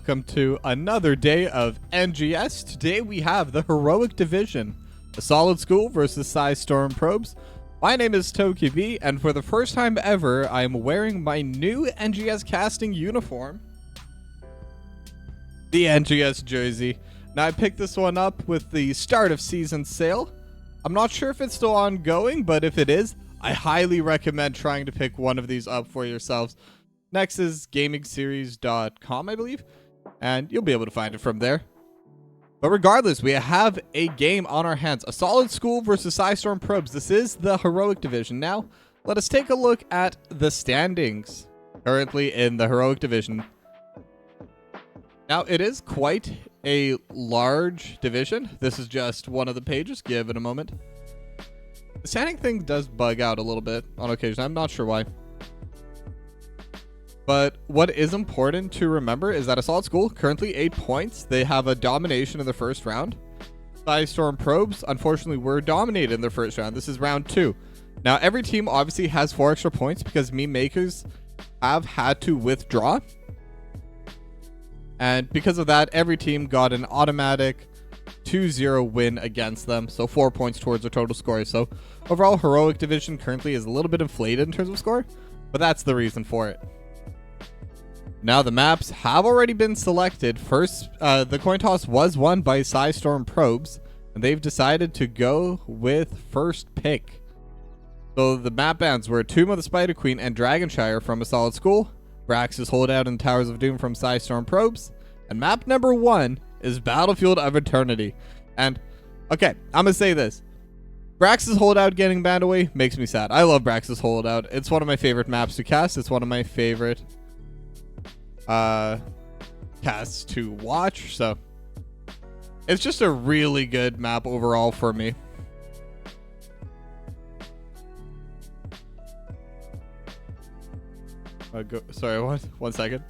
welcome to another day of NGS. Today we have the Heroic Division, a solid school versus Psistorrm probes. My name is TokiB, and for the first time ever, I am wearing my new NGS casting uniform, the NGS jersey. Now I picked this one up with the start of season sale. I'm not sure if it's still ongoing, but if it is, I highly recommend trying to pick one of these up for yourselves. Next is gamingseries.com, I believe, and you'll be able to find it from there. But regardless, we have a game on our hands. A solid school versus Psistorrm probes. This is the Heroic Division. Now, let us take a look at the standings currently in the Heroic Division. Now, it is quite a large division. This is just one of the pages. Give it a moment. The standing thing does bug out a little bit on occasion. I'm not sure why. But what is important to remember is that a solid school, currently 8 points. They have a domination in the first round. Psistorrm probes, unfortunately, were dominated in the first round. This is round 2. Now, every team obviously has 4 extra points because meme makers have had to withdraw. And because of that, every team got an automatic 2-0 win against them. So 4 points towards their total score. So overall, Heroic Division currently is a little bit inflated in terms of score, but that's the reason for it. Now the maps have already been selected. First, the coin toss was won by Psistorrm probes, and they've decided to go with first pick. So the map bans were Tomb of the Spider Queen and Dragonshire from a solid school, Brax's Holdout and Towers of Doom from Psistorrm probes, and map number 1 is Battlefield of Eternity. And okay, I'm gonna say this. Brax's Holdout getting banned away makes me sad. I love Brax's Holdout. It's one of my favorite maps to cast. It's one of my favorite casts to watch, so it's just a really good map overall for me. Sorry, what? 1 second.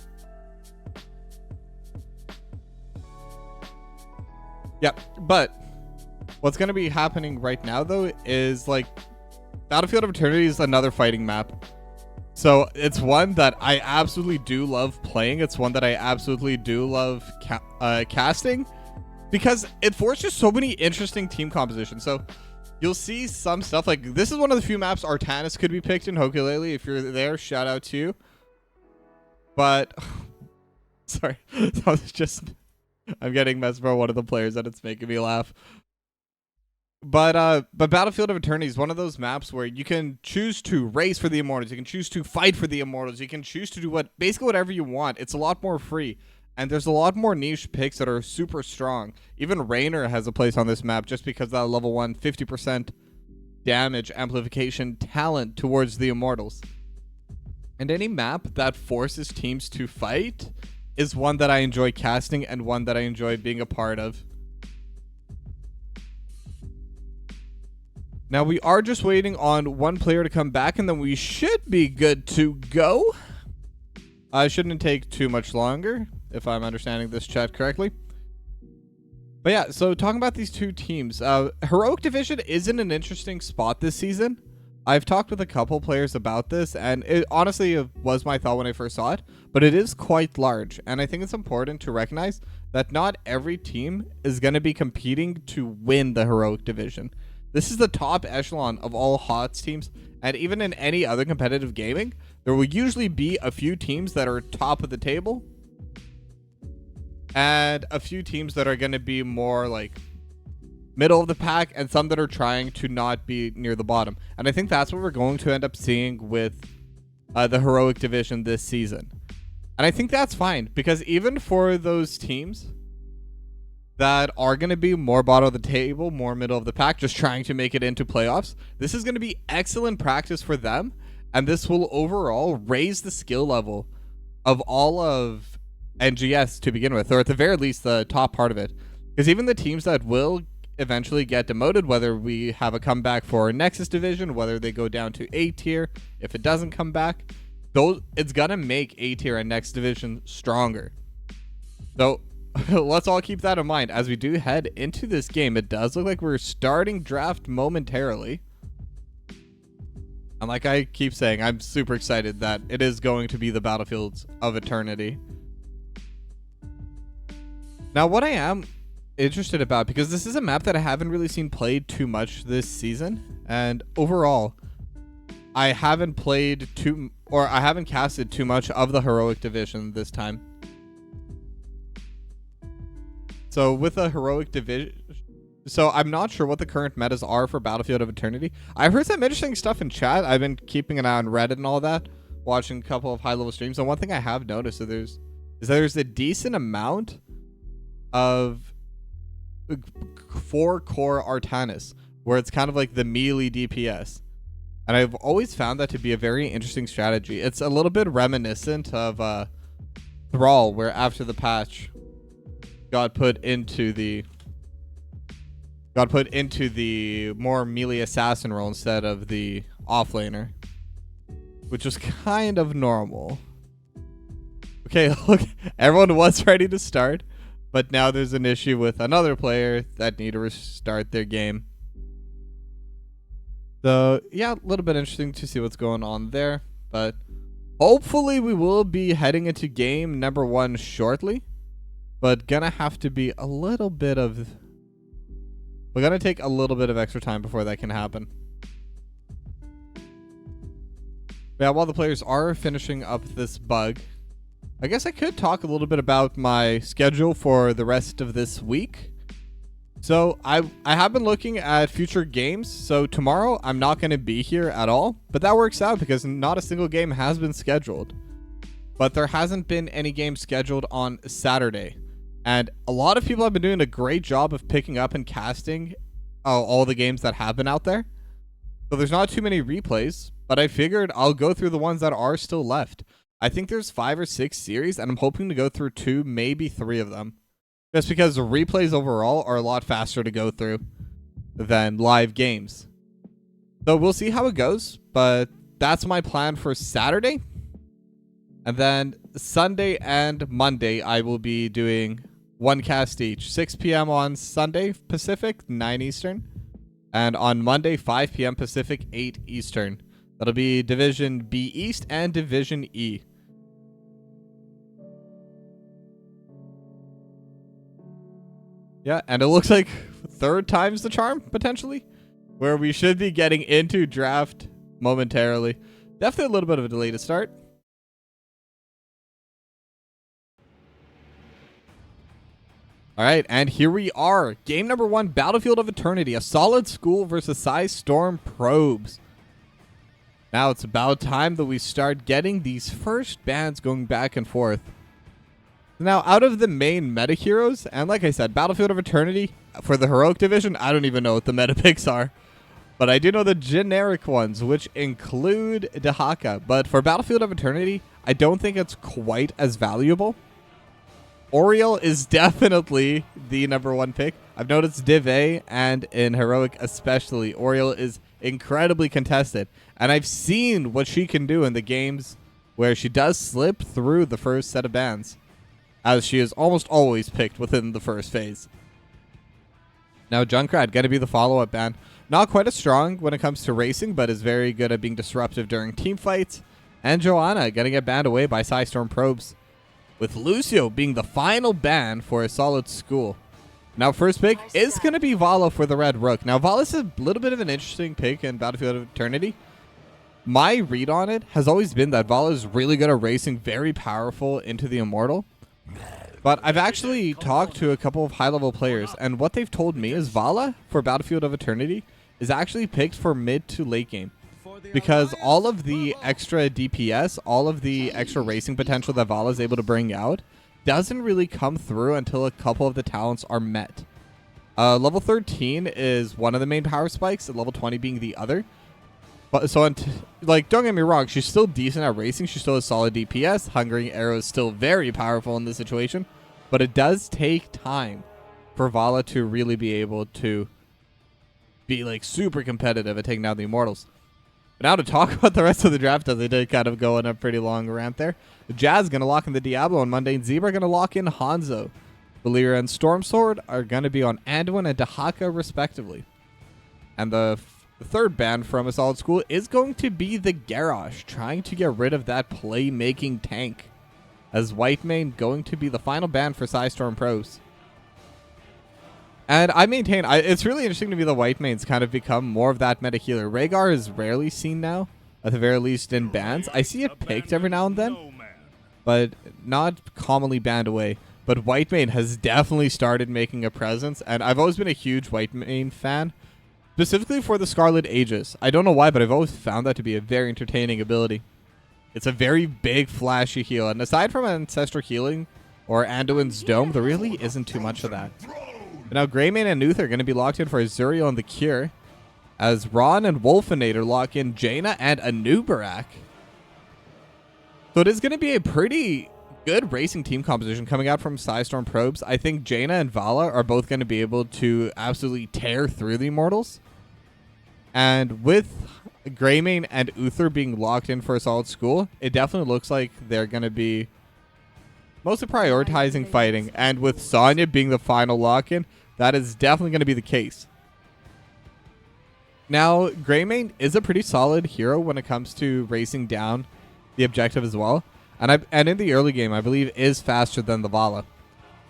Yep, but what's going to be happening right now though is like Battlefield of Eternity is another fighting map. So it's one that I absolutely do love playing. It's one that I absolutely do love casting because it forces so many interesting team compositions. So you'll see some stuff like this is one of the few maps Artanis could be picked in Hokulele. If you're there, shout out to you. But sorry, that was just I'm getting messed by one of the players and it's making me laugh. But Battlefield of Eternity is one of those maps where you can choose to race for the Immortals, you can choose to fight for the Immortals, you can choose to do basically whatever you want. It's a lot more free, and there's a lot more niche picks that are super strong. Even Raynor has a place on this map just because that level 1 50% damage amplification talent towards the Immortals. And any map that forces teams to fight is one that I enjoy casting and one that I enjoy being a part of. Now, we are just waiting on one player to come back, and then we should be good to go. Shouldn't take too much longer, if I'm understanding this chat correctly. But yeah, so talking about these two teams, Heroic Division is in an interesting spot this season. I've talked with a couple players about this, and it honestly was my thought when I first saw it, but it is quite large, and I think it's important to recognize that not every team is going to be competing to win the Heroic Division. This is the top echelon of all HOTS teams, and even in any other competitive gaming, there will usually be a few teams that are top of the table, and a few teams that are going to be more like middle of the pack, and some that are trying to not be near the bottom. And I think that's what we're going to end up seeing with the Heroic Division this season. And I think that's fine, because even for those teams that are going to be more bottom of the table, more middle of the pack, just trying to make it into playoffs, this is going to be excellent practice for them, and this will overall raise the skill level of all of NGS to begin with, or at the very least the top part of it. Because even the teams that will eventually get demoted, whether we have a comeback for Nexus Division, whether they go down to A tier, if it doesn't come back, it's going to make A tier and Next Division stronger. So let's all keep that in mind as we do head into this game. It does look like we're starting draft momentarily. And like I keep saying, I'm super excited that it is going to be the Battlefields of Eternity. Now, what I am interested about, because this is a map that I haven't really seen played too much this season, and overall, I haven't played I haven't casted too much of the Heroic Division this time. So with the Heroic Division, so I'm not sure what the current metas are for Battlefield of Eternity. I've heard some interesting stuff in chat. I've been keeping an eye on Reddit and all that, watching a couple of high-level streams. And one thing I have noticed is there's a decent amount of 4-core Artanis, where it's kind of like the melee DPS. And I've always found that to be a very interesting strategy. It's a little bit reminiscent of Thrall, where after the patch got put into the more melee assassin role instead of the offlaner, which was kind of normal. Okay, look, everyone was ready to start, but now there's an issue with another player that need to restart their game. So, yeah, a little bit interesting to see what's going on there, but hopefully we will be heading into game number 1 shortly, but gonna have to be a little bit of... We're gonna take a little bit of extra time before that can happen. Yeah, while the players are finishing up this bug, I guess I could talk a little bit about my schedule for the rest of this week. So I have been looking at future games. So tomorrow I'm not going to be here at all, but that works out because not a single game has been scheduled. But there hasn't been any games scheduled on Saturday. And a lot of people have been doing a great job of picking up and casting all the games that have been out there. So there's not too many replays, but I figured I'll go through the ones that are still left. I think there's 5 or 6 series, and I'm hoping to go through 2, maybe 3 of them. Just because the replays overall are a lot faster to go through than live games. So we'll see how it goes, but that's my plan for Saturday. And then Sunday and Monday, I will be doing 1 cast each. 6 p.m. on Sunday Pacific, 9 Eastern. And on Monday, 5 p.m. Pacific, 8 Eastern. That'll be Division B East and Division E. Yeah, and it looks like 3rd time's the charm, potentially, where we should be getting into draft momentarily. Definitely a little bit of a delay to start. All right, and here we are. Game number 1, Battlefield of Eternity, a solid school versus Psistorrm probes. Now it's about time that we start getting these first bans going back and forth. Now, out of the main meta heroes, and like I said, Battlefield of Eternity, for the Heroic Division, I don't even know what the meta picks are. But I do know the generic ones, which include Dahaka. But for Battlefield of Eternity, I don't think it's quite as valuable. Oriel is definitely the number 1 pick. I've noticed Div A and in Heroic especially, Oriel is incredibly contested. And I've seen what she can do in the games where she does slip through the first set of bans, as she is almost always picked within the first phase. Now, Junkrat going to be the follow-up ban. Not quite as strong when it comes to racing, but is very good at being disruptive during team fights. And Joanna going to get banned away by Psistorrm probes, with Lucio being the final ban for a solid school. Now, first pick is going to be Vala for the Red Rook. Now, Vala is a little bit of an interesting pick in Battlefield of Eternity. My read on it has always been that Vala is really good at racing, very powerful into the Immortal. But I've actually talked to a couple of high-level players, and what they've told me is Vala for Battlefield of Eternity is actually picked for mid to late game. Because all of the extra DPS, all of the extra racing potential that Vala is able to bring out doesn't really come through until a couple of the talents are met. Level 13 is one of the main power spikes, and level 20 being the other. But so, like, don't get me wrong, she's still decent at racing. She still has solid DPS. Hungering Arrow is still very powerful in this situation. But it does take time for Vala to really be able to be, like, super competitive at taking down the Immortals. But now to talk about the rest of the draft, as they did kind of go on a pretty long rant there. Jazz going to lock in the Diablo on Monday, and Zebra going to lock in Hanzo. Valyria and Stormsword are going to be on Anduin and Dahaka, respectively. And the third ban from a solid school is going to be the Garrosh, trying to get rid of that playmaking tank, as Whitemane going to be the final ban for Psistorrm pros. And I maintain, it's really interesting to me the white mains kind of become more of that meta healer. Rhaegar is rarely seen now, at the very least in bans. I see it picked every now and then, but not commonly banned away. But white main has definitely started making a presence, and I've always been a huge white main fan, specifically for the Scarlet Aegis. I don't know why, but I've always found that to be a very entertaining ability. It's a very big, flashy heal, and aside from Ancestral Healing or Anduin's Dome, there really isn't too much of that. But now Greymane and Nuth are going to be locked in for Azuriel and the Cure, as Ron and Wolfinator lock in Jaina and Anubarak. So it is going to be a pretty good racing team composition coming out from Psistorrm probes. I think Jaina and Vala are both going to be able to absolutely tear through the Immortals. And with Greymane and Uther being locked in for a solid school, it definitely looks like they're going to be mostly prioritizing fighting. And with Sonya being the final lock-in, that is definitely going to be the case. Now, Greymane is a pretty solid hero when it comes to racing down the objective as well. And in the early game, I believe, is faster than the Vala.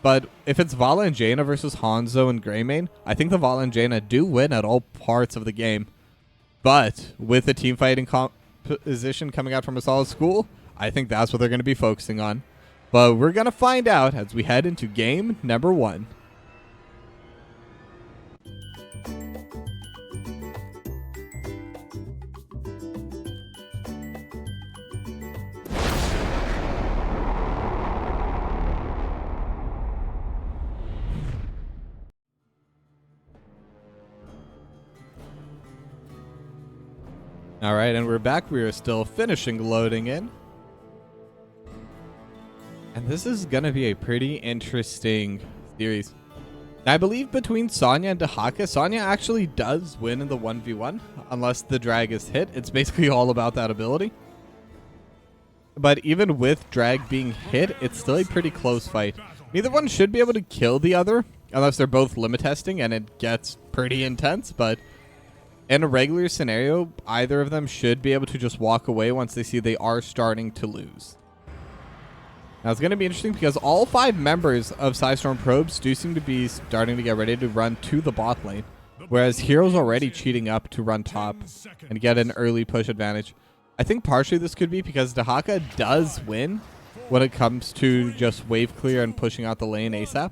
But if it's Vala and Jaina versus Hanzo and Greymane, I think the Vala and Jaina do win at all parts of the game. But with the team fighting composition coming out from a solid school, I think that's what they're going to be focusing on. But we're going to find out as we head into game number 1. All right, and we're back. We are still finishing loading in. And this is going to be a pretty interesting series. I believe between Sonya and Dahaka, Sonya actually does win in the 1v1, unless the drag is hit. It's basically all about that ability. But even with drag being hit, it's still a pretty close fight. Neither one should be able to kill the other, unless they're both limit testing, and it gets pretty intense, but in a regular scenario, either of them should be able to just walk away once they see they are starting to lose. Now, it's going to be interesting because all 5 members of Psistorrm probes do seem to be starting to get ready to run to the bot lane, whereas Hero's already cheating up to run top and get an early push advantage. I think partially this could be because Dahaka does win when it comes to just wave clear and pushing out the lane ASAP.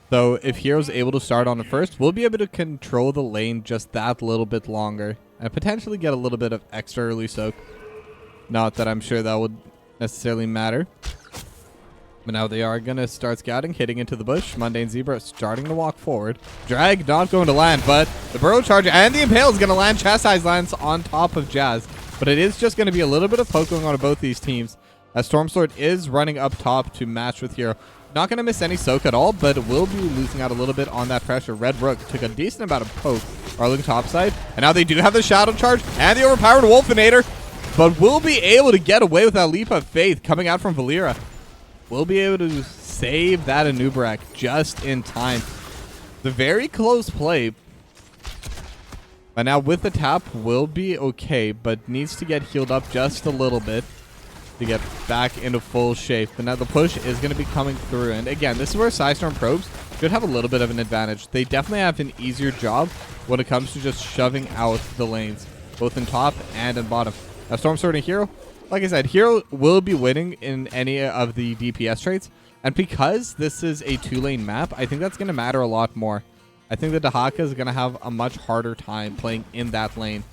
So if Hero's able to start on it first, we'll be able to control the lane just that little bit longer and potentially get a little bit of extra early soak. Not that I'm sure that would necessarily matter. But now they are going to start scouting, hitting into the bush. Mundane Zebra starting to walk forward. Drag not going to land, but the Burrow Charger and the Impale is going to land. Chastise lands on top of Jazz. But it is just going to be a little bit of poke going on both these teams, as Stormsword is running up top to match with Hero. Not going to miss any soak at all, but will be losing out a little bit on that pressure. Red Rook took a decent amount of poke. Arling topside. And now they do have the Shadow Charge and the overpowered Wolfinator, but will be able to get away with that leap of faith coming out from Valeera. Will be able to save that Anubarak just in time. The very close play. But now with the tap will be okay, but needs to get healed up just a little bit to get back into full shape. But now the push is going to be coming through. And again, this is where Psistorrm probes should have a little bit of an advantage. They definitely have an easier job when it comes to just shoving out the lanes, both in top and in bottom. Now Stormsword and Hero, like I said, Hero will be winning in any of the DPS traits. And because this is a 2-lane map, I think that's going to matter a lot more. I think the Dahaka is going to have a much harder time playing in that lane.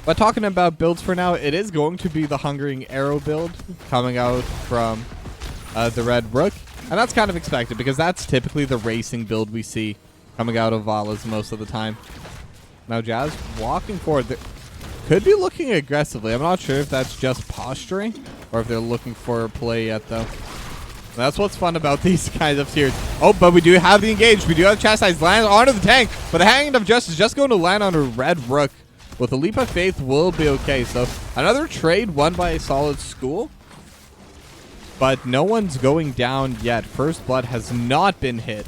But talking about builds for now, it is going to be the Hungering Arrow build coming out from the Red Rook. And that's kind of expected because that's typically the racing build we see coming out of Vala's most of the time. Now Jazz walking forward. Could be looking aggressively. I'm not sure if that's just posturing or if they're looking for a play yet, though. That's what's fun about these kinds of tiers. Oh, but we do have the engage. We do have Chastise land onto the tank, but the Hand of Justice is just going to land on a Red Rook. With a Leap of Faith will be okay. So another trade won by a solid school, but no one's going down yet. First Blood has not been hit.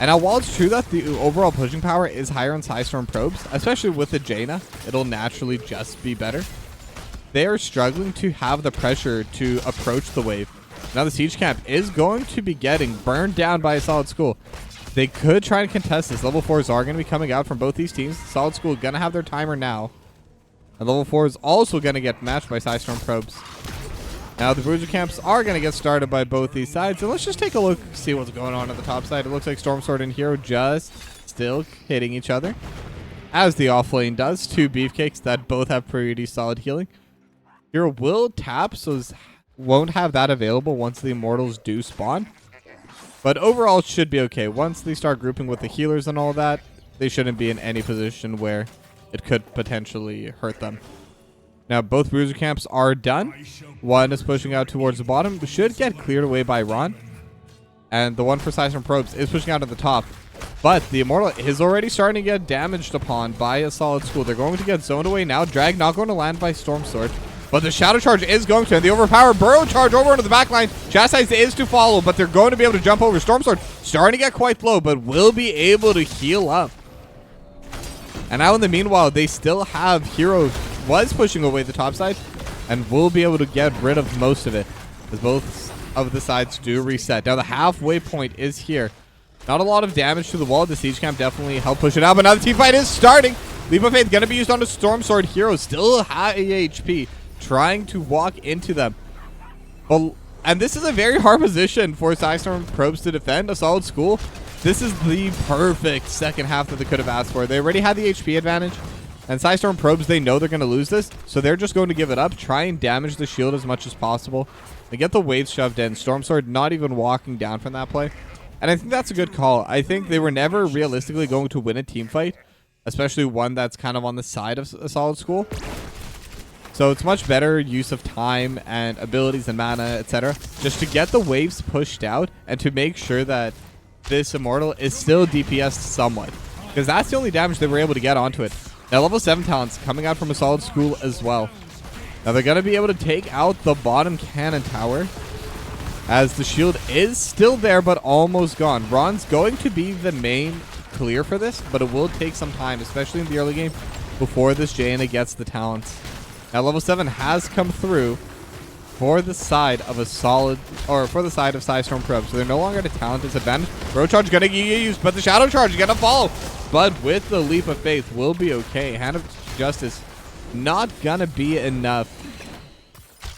And now while it's true that the overall pushing power is higher on Psistorrm probes, especially with the Jaina, it'll naturally just be better. They are struggling to have the pressure to approach the wave. Now the siege camp is going to be getting burned down by a Solid School. They could try and contest this. Level 4s are going to be coming out from both these teams. Solid School going to have their timer now. And level 4 is also going to get matched by Psistorrm probes. Now the bruiser camps are going to get started by both these sides. And let's just take a look, see what's going on the top side. It looks like Storm Sword and Hero just still hitting each other, as the off lane does. Two beefcakes that both have pretty solid healing. Hero will tap, so won't have that available once the Immortals do spawn. But overall, it should be okay. Once they start grouping with the healers and all that, they shouldn't be in any position where it could potentially hurt them. Now, both bruiser camps are done. One is pushing out towards the bottom. Should get cleared away by Ron. And the one for Psistorrm probes is pushing out at the top. But the Immortal is already starting to get damaged upon by a Solid School. They're going to get zoned away now. Drag not going to land by Storm Sword. But the Shadow Charge is going to, and the overpowered Burrow Charge over into the back line. Chastise is to follow, but they're going to be able to jump over. Storm Sword starting to get quite low, but will be able to heal up. And now in the meanwhile, they still have Hero was pushing away the top side, and will be able to get rid of most of it, as both of the sides do reset. Now the halfway point is here. Not a lot of damage to the wall. The siege camp definitely helped push it out, but now the team fight is starting. Leap of Faith going to be used on the Storm Sword. Hero still high HP, trying to walk into them. Well, and this is a very hard position for Psistorrm probes to defend. A Solid School. This is the perfect second half that they could have asked for. They already had the HP advantage. And Psistorrm probes, they know they're going to lose this. So they're just going to give it up. Try and damage the shield as much as possible. They get the waves shoved in. Storm Sword not even walking down from that play. And I think that's a good call. I think they were never realistically going to win a team fight. Especially one that's kind of on the side of a Solid School. So it's much better use of time and abilities and mana, etc. Just to get the waves pushed out and to make sure that this Immortal is still DPS somewhat. Because that's the only damage they were able to get onto it. Now level 7 talents coming out from a Solid School as well. Now they're going to be able to take out the bottom cannon tower, as the shield is still there but almost gone. Ron's going to be the main clear for this, but it will take some time, especially in the early game, before this Jaina gets the talents. Now level 7 has come through for the side of a solid, or for the side of Psistorrm probe. So they're no longer at a talent disadvantage. Bro Charge gonna get used, but the Shadow Charge is gonna follow. But with the Leap of Faith, will be okay. Hand of Justice not gonna be enough.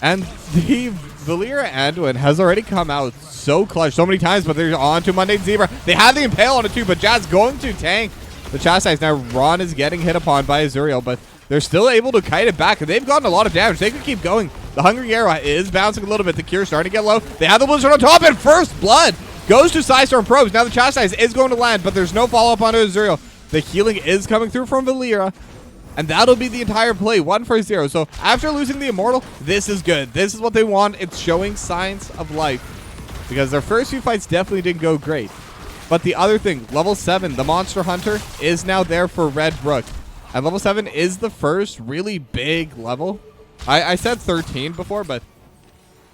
And the Valeera Anduin has already come out so clutch so many times, but they're on to Mundane Zebra. They have the Impale on it too, but Jazz going to tank the Chastise. Now Ron is getting hit upon by Azuriel, but they're still able to kite it back, and they've gotten a lot of damage. They could keep going. The Hungry Arrow is bouncing a little bit. The Cure starting to get low. They have the Blizzard on top, and First Blood goes to Psistorrm probes. Now the Chastise is going to land, but there's no follow-up on Azuriel. The healing is coming through from Valeera, and that'll be the entire play. 1-for-0. So after losing the Immortal, this is good. This is what they want. It's showing signs of life, because their first few fights definitely didn't go great. But the other thing, level 7, the Monster Hunter, is now there for Red Brook. And level 7 is the first really big level. I said 13 before, but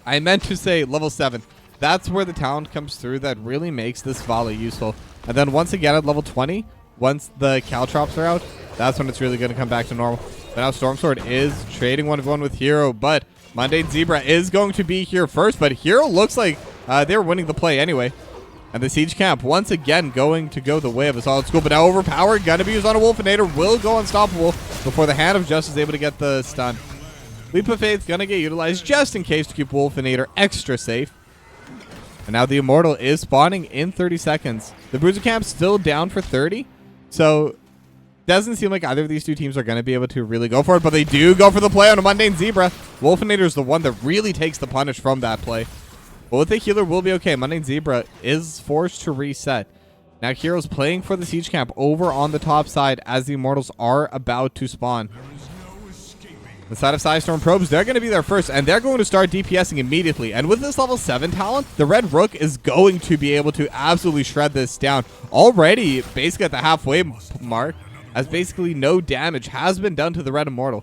I meant to say level 7. That's where the talent comes through that really makes this volley useful. And then once again at level 20, once the Caltrops are out, that's when it's really going to come back to normal. But now Storm Sword is trading 1v1 with Hero, but Mundane Zebra is going to be here first. But Hero looks like they were winning the play anyway. And the Siege Camp once again going to go the way of a Solid School, but now overpowered, gonna be used on a Wolfinator, will go unstoppable before the Hand of Justice is able to get the stun. Leap of Faith gonna get utilized just in case to keep Wolfinator extra safe. And now the Immortal is spawning in 30 seconds. The Bruiser Camp's still down for 30, so doesn't seem like either of these two teams are gonna be able to really go for it, but they do go for the play on a Mundane Zebra. Wolfinator is the one that really takes the punish from that play. But with the healer, will be okay. Mundane Zebra is forced to reset. Now Hero's playing for the Siege Camp over on the top side as the Immortals are about to spawn. The side of Psistorrm probes, they're going to be there first, and they're going to start DPSing immediately. And with this level 7 talent, the Red Rook is going to be able to absolutely shred this down. Already, basically at the halfway mark, as basically no damage has been done to the Red Immortal.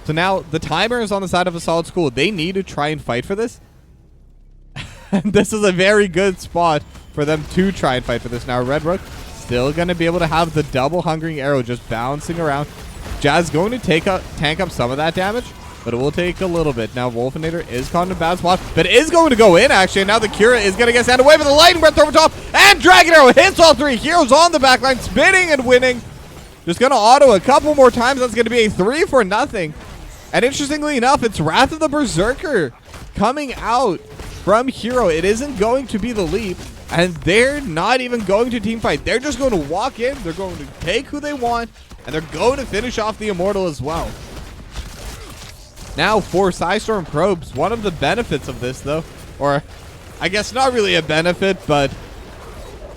So now, the timer is on the side of a Solid School. They need to try and fight for this. And this is a very good spot for them to try and fight for this. Now, Red Rook still going to be able to have the double Hungering Arrow just bouncing around. Jazz going to tank up some of that damage, but it will take a little bit. Now, Wolfinator is caught in a bad spot, but is going to go in, actually. And now the Kira is going to get sent away with the Lightning Breath over top, and Dragon Arrow hits all three. Heroes on the backline, spinning and winning. Just going to auto a couple more times. That's going to be a 3-for-0. And interestingly enough, it's Wrath of the Berserker coming out from Hero. It isn't going to be the leap, and they're not even going to team fight. They're just going to walk in, they're going to take who they want, and they're going to finish off the Immortal as well. Now for Psistorrm Probes, one of the benefits of this though, or I guess not really a benefit, but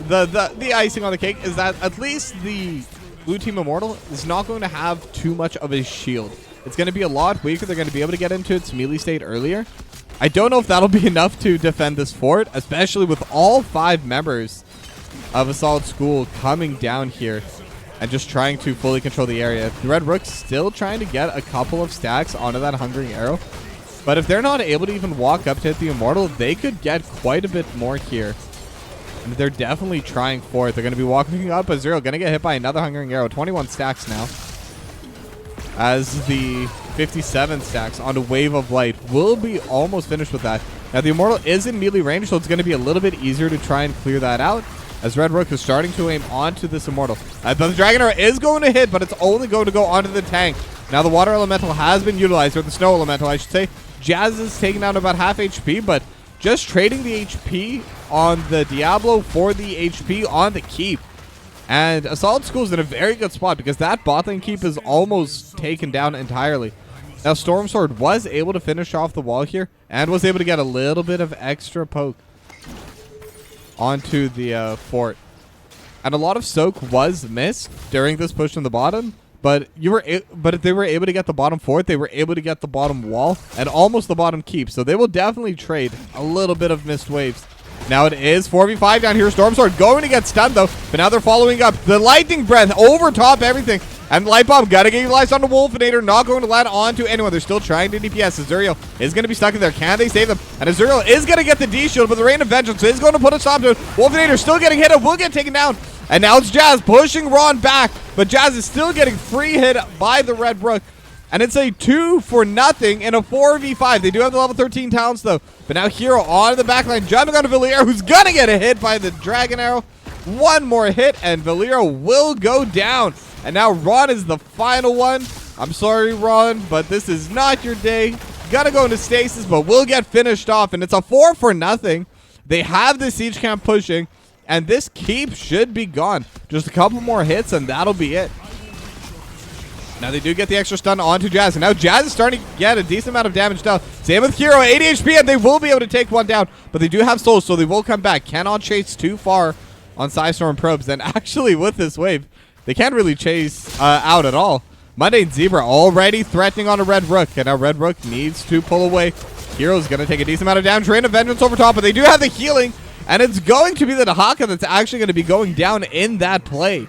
the icing on the cake is that at least the blue team Immortal is not going to have too much of a shield. It's going to be a lot weaker. They're going to be able to get into its melee state earlier. I don't know if that'll be enough to defend this fort, especially with all 5 members of Assault School coming down here and just trying to fully control the area. The Red Rook's still trying to get a couple of stacks onto that Hungering Arrow. But if they're not able to even walk up to hit the Immortal, they could get quite a bit more here. And they're definitely trying for it. They're going to be walking up. Azuriel going to get hit by another Hungering Arrow. 21 stacks now. As the 57 stacks on a Wave of Light will be almost finished with that. Now the Immortal is in melee range, so it's going to be a little bit easier to try and clear that out, as Red Rook is starting to aim onto this Immortal. But the Dragon Arrow is going to hit, but it's only going to go onto the tank. Now the Water Elemental has been utilized, or the Snow Elemental, I should say. Jazz is taking down about half HP, but just trading the HP on the Diablo for the HP on the keep. And Assault School is in a very good spot because that bot lane keep is almost taken down entirely. Now Storm Sword was able to finish off the wall here and was able to get a little bit of extra poke onto the fort. And a lot of soak was missed during this push in the bottom, but if they were able to get the bottom fort, they were able to get the bottom wall and almost the bottom keep. So they will definitely trade a little bit of missed waves. Now it is 4v5 down here. Storm Sword going to get stunned though, but now they're following up. The Lightning Breath over top everything. And Light Bomb gotta get utilized on the Wolfinator, not going to land onto anyone. They're still trying to DPS. Azuriel is going to be stuck in there. Can they save them? And Azuriel is going to get the D shield, but the Rain of Vengeance is going to put a stop to it. Wolfinator still getting hit. It will get taken down. And now it's Jazz pushing Ron back, but Jazz is still getting free hit by the Red Rook. And it's a 2-for-0 in a 4v5. They do have the level 13 talents though. But now Hero on the backline, jumping onto Valier, who's going to get a hit by the Dragon Arrow. One more hit, and Valier will go down. And now Ron is the final one. I'm sorry, Ron, but this is not your day. Gotta go into stasis, but we'll get finished off. And it's a 4-for-0. They have the siege camp pushing, and this keep should be gone. Just a couple more hits, and that'll be it. Now they do get the extra stun onto Jazz, and now Jazz is starting to get a decent amount of damage down. Same with Hero, 80 HP, and they will be able to take one down, but they do have souls, so they will come back. Cannot chase too far on Psistorrm Probes, and actually with this wave, they can't really chase out at all. Mundane Zebra already threatening on a Red Rook, and now Red Rook needs to pull away. Hero's going to take a decent amount of damage. Rain of Vengeance over top, but they do have the healing, and it's going to be the Dahaka that's actually going to be going down in that play.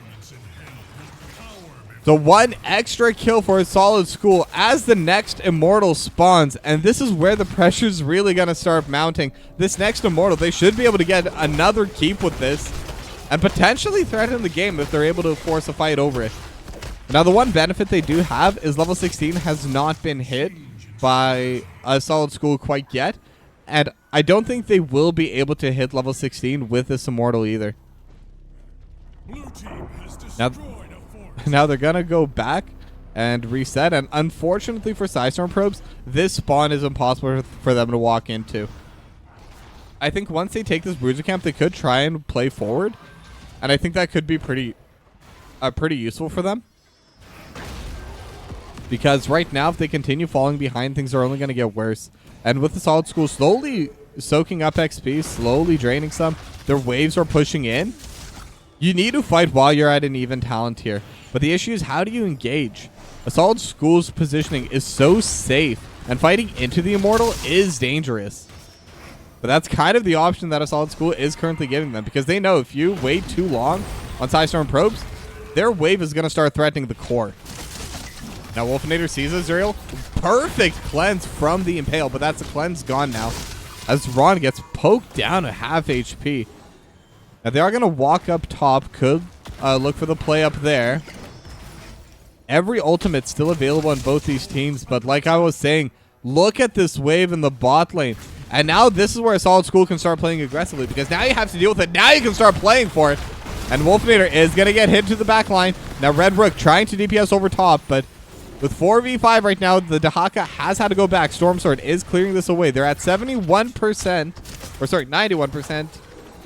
So one extra kill for a Solid School as the next Immortal spawns, and this is where the pressure's really going to start mounting. This next Immortal, they should be able to get another keep with this and potentially threaten the game if they're able to force a fight over it. Now the one benefit they do have is level 16 has not been hit by a Solid School quite yet, and I don't think they will be able to hit level 16 with this Immortal either. Now they're gonna go back and reset, and unfortunately for Psistorrm Probes, this spawn is impossible for them to walk into. I think once they take this Bruiser Camp, they could try and play forward, and I think that could be pretty useful for them. Because right now, if they continue falling behind, things are only going to get worse. And with the Solid School slowly soaking up XP, slowly draining some, their waves are pushing in. You need to fight while you're at an even talent here. But the issue is, how do you engage? A Solid School's positioning is so safe, and fighting into the Immortal is dangerous. But that's kind of the option that a Solid School is currently giving them, because they know if you wait too long on Psistorrm Probes, their wave is going to start threatening the core. Now Wolfinator sees Azuriel. Perfect cleanse from the Impale, but that's a cleanse gone now, as Ron gets poked down to half HP. Now they are going to walk up top, could look for the play up there. every ultimate still available on both these teams. But like I was saying, look at this wave in the bot lane. And now this is where a Solid School can start playing aggressively, because now you have to deal with it. Now you can start playing for it. And Wolfinator is going to get hit to the back line. Now Red Rook trying to DPS over top, but with 4v5 right now, the Dehaka has had to go back. Storm Sword is clearing this away. They're at 71%, or sorry, 91%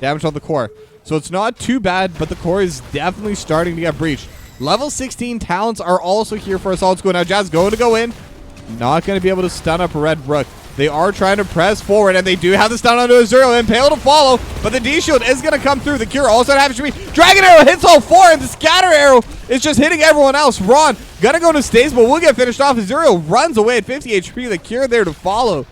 damage on the core. So it's not too bad, but the core is definitely starting to get breached. Level 16 talents are also here for a Solid School. Now Jazz going to go in. Not going to be able to stun up Red Rook. They are trying to press forward, and they do have the stun onto Azuriel. Impale to follow, but the D-Shield is going to come through. The Cure also have to be. Dragon Arrow hits all four, and the Scatter Arrow is just hitting everyone else. Ron going to go to Stays, but will get finished off. Azuriel runs away at 50 HP. The Cure there to follow.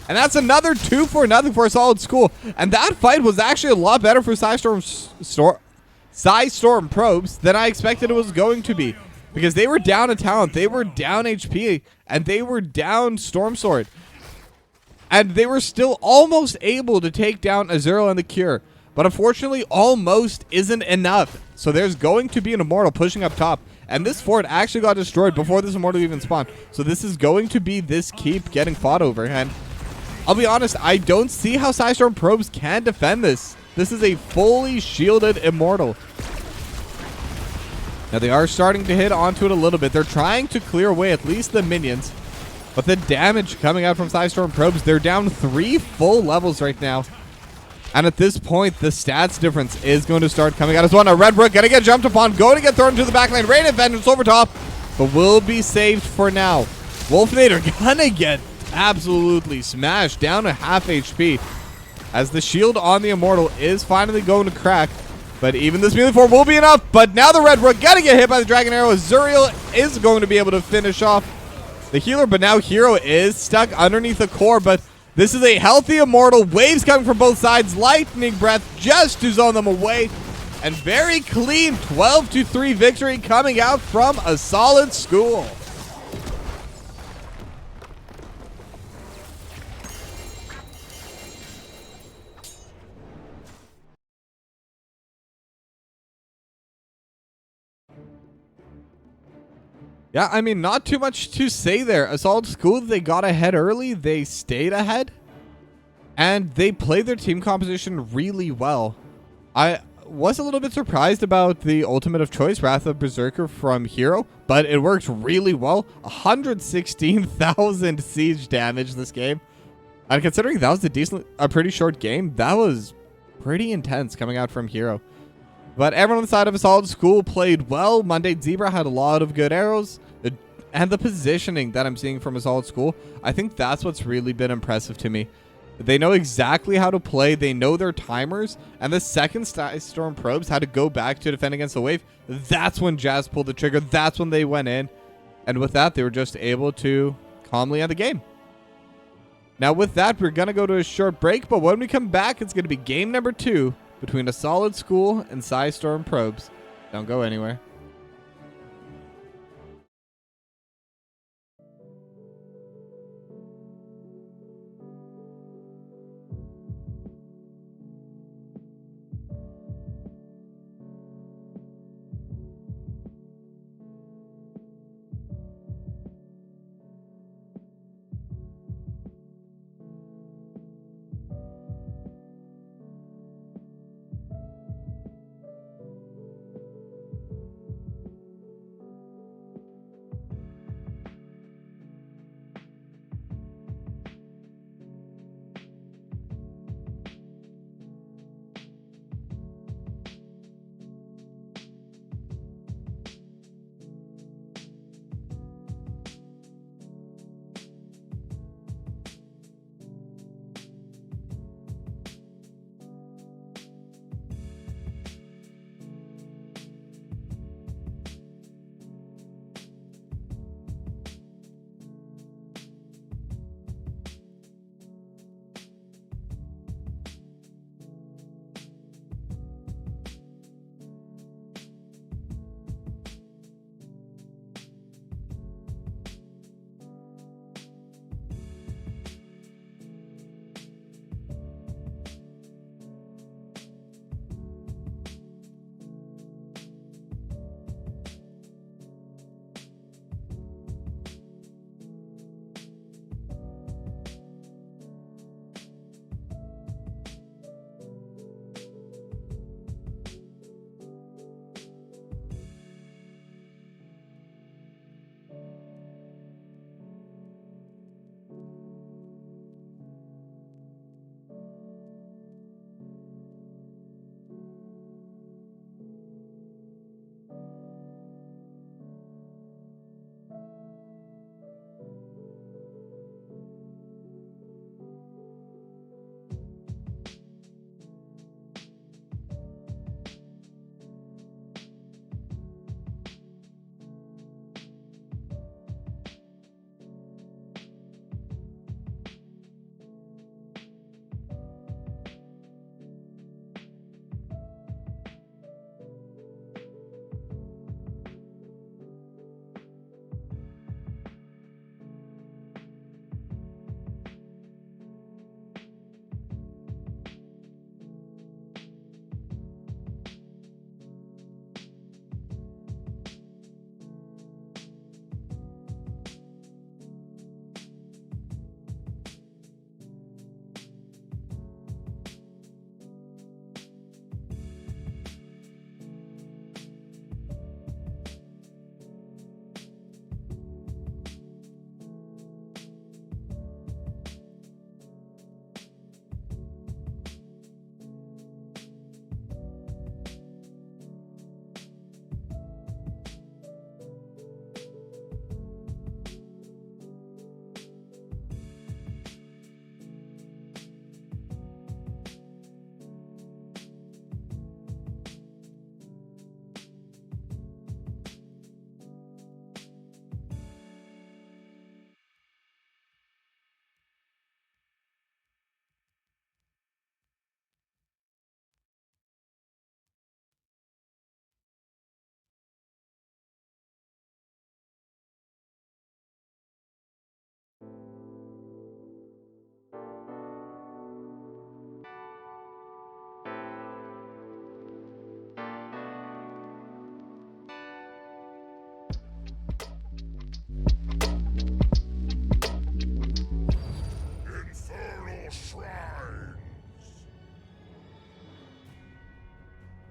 And that's another 2-0 for a Solid School. And that fight was actually a lot better for Psistorrm probes than I expected it was going to be. Because they were down a talent, they were down HP, and they were down Storm Sword. And they were still almost able to take down Azuriel and the Cure. But unfortunately, almost isn't enough. So there's going to be an Immortal pushing up top. And this fort actually got destroyed before this Immortal even spawned. So this is going to be this keep getting fought over. And I'll be honest, I don't see how Psistorrm probes can defend this. This is a fully shielded Immortal. Now they are starting to hit onto it a little bit. They're trying to clear away at least the minions. But the damage coming out from Psistorrm probes, they're down 3 full levels right now. And at this point, the stats difference is going to start coming out as well. Now Red Rook going to get jumped upon, going to get thrown into the back lane. Radiant Vengeance over top, but will be saved for now. Wolfinator gonna get absolutely smashed down to half HP as the shield on the Immortal is finally going to crack. But even this melee form will be enough. But now the Red Rook gonna get hit by the Dragon Arrow. Azuriel is going to be able to finish off the healer, but now Hero is stuck underneath the core. But this is a healthy Immortal. Waves coming from both sides. Lightning Breath just to zone them away. And very clean 12-3 victory coming out from a Solid School. Yeah, I mean, not too much to say there. A Solid School, they got ahead early. They stayed ahead. And they played their team composition really well. I was a little bit surprised about the ultimate of choice, Wrath of Berserker from Hero. But it worked really well. 116,000 siege damage this game. And considering that was a pretty short game, that was pretty intense coming out from Hero. But everyone on the side of a Solid School played well. Mundane Zebra had a lot of good arrows. And the positioning that I'm seeing from a Solid School, I think that's what's really been impressive to me. They know exactly how to play. They know their timers. And the second Psistorrm probes had to go back to defend against the wave. That's when Jazz pulled the trigger. That's when they went in. And with that, they were just able to calmly end the game. Now with that, we're going to go to a short break. But when we come back, it's going to be game number 2. Between a Solid School and Psistorrm probes. Don't go anywhere.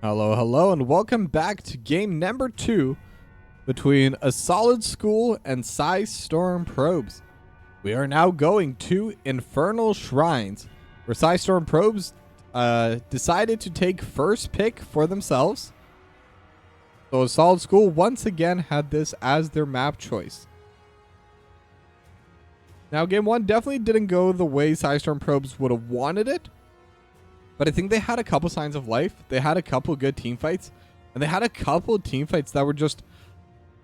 Hello, hello, and welcome back to game number 2 between A Solid School and Psistorrm Probes. We are now going to Infernal Shrines, where Psistorrm Probes decided to take first pick for themselves. So A Solid School once again had this as their map choice. Now, game 1 definitely didn't go the way Psistorrm Probes would have wanted it. But I think they had a couple signs of life. They had a couple good team fights. And they had a couple team fights that were just...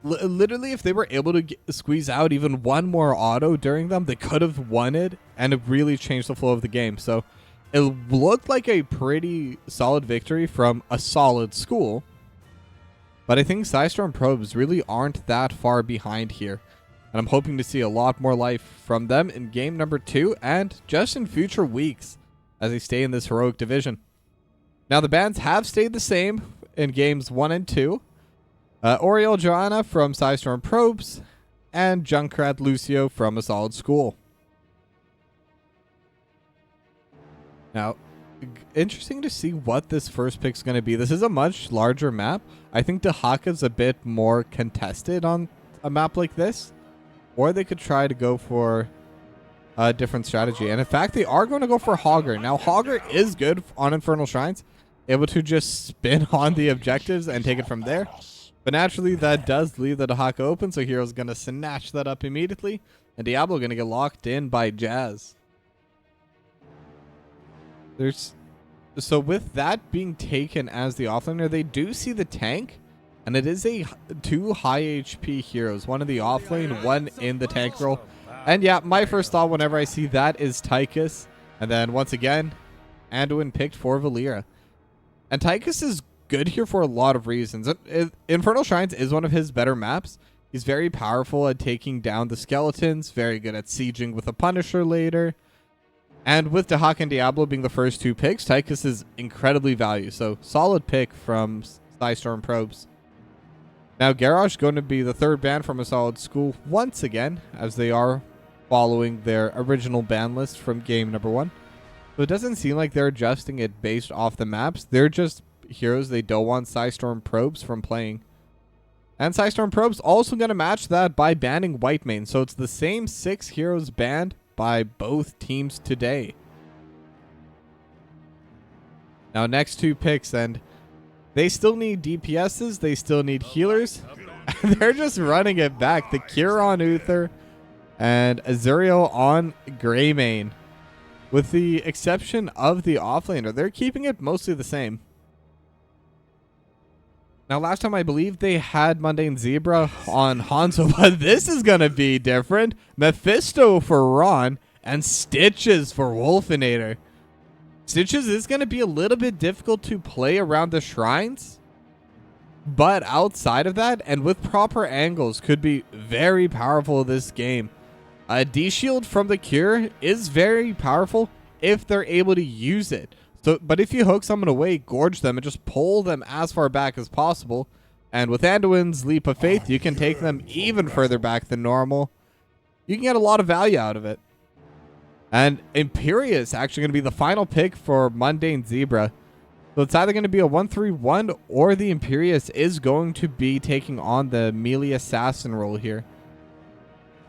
literally, if they were able to squeeze out even one more auto during them, they could have won it. And it really changed the flow of the game. So it looked like a pretty solid victory from A Solid School. But I think Psistorrm Probes really aren't that far behind here. And I'm hoping to see a lot more life from them in game number 2 and just in future weeks as they stay in this heroic division. Now, the bans have stayed the same in games 1 and 2. Oriel Joanna from Psistorrm Probes and Junkrat Lucio from A Solid School. Now, interesting to see what this first pick is going to be. This is a much larger map. I think Dahaka's a bit more contested on a map like this. Or they could try to go for a different strategy. And in fact, they are going to go for Hogger. Now, Hogger is good on Infernal Shrines, able to just spin on the objectives and take it from there. But naturally, that does leave the Dahaka open, so Hero's going to snatch that up immediately. And Diablo going to get locked in by Jazz. So with that being taken as the offlaner, they do see the tank. And it is two high HP heroes, one in the offlane, one in the tank role. And yeah, my first thought whenever I see that is Tychus. And then once again, Anduin picked for Valera. And Tychus is good here for a lot of reasons. Infernal Shrines is one of his better maps. He's very powerful at taking down the skeletons, very good at sieging with a Punisher later. And with Dahaka and Diablo being the first 2 picks, Tychus is incredibly valued. So solid pick from Psistorrm Probes. Now, Garrosh going to be the 3rd ban from A Solid School once again, as they are following their original ban list from game number 1. So it doesn't seem like they're adjusting it based off the maps. They're just heroes they don't want Psistorrm Probes from playing. And Psistorrm Probes also going to match that by banning Whitemane. So it's the same 6 heroes banned by both teams today. Now, next 2 picks, and they still need DPSs. They still need healers. They're just running it back. The Cure on Uther and Azuriel on Greymane. With the exception of the offlaner, they're keeping it mostly the same. Now, last time I believe they had Mundane Zebra on Hanzo, but this is going to be different. Mephisto for Ron and Stitches for Wolfinator. Stitches is going to be a little bit difficult to play around the shrines, but outside of that and with proper angles could be very powerful this game. A D-Shield from the Cure is very powerful if they're able to use it. But if you hook someone away, gorge them, and just pull them as far back as possible, and with Anduin's Leap of Faith, you can take them even further back than normal. You can get a lot of value out of it. And Imperius actually going to be the final pick for Mundane Zebra. So it's either going to be a 1-3-1 or the Imperius is going to be taking on the melee assassin role here.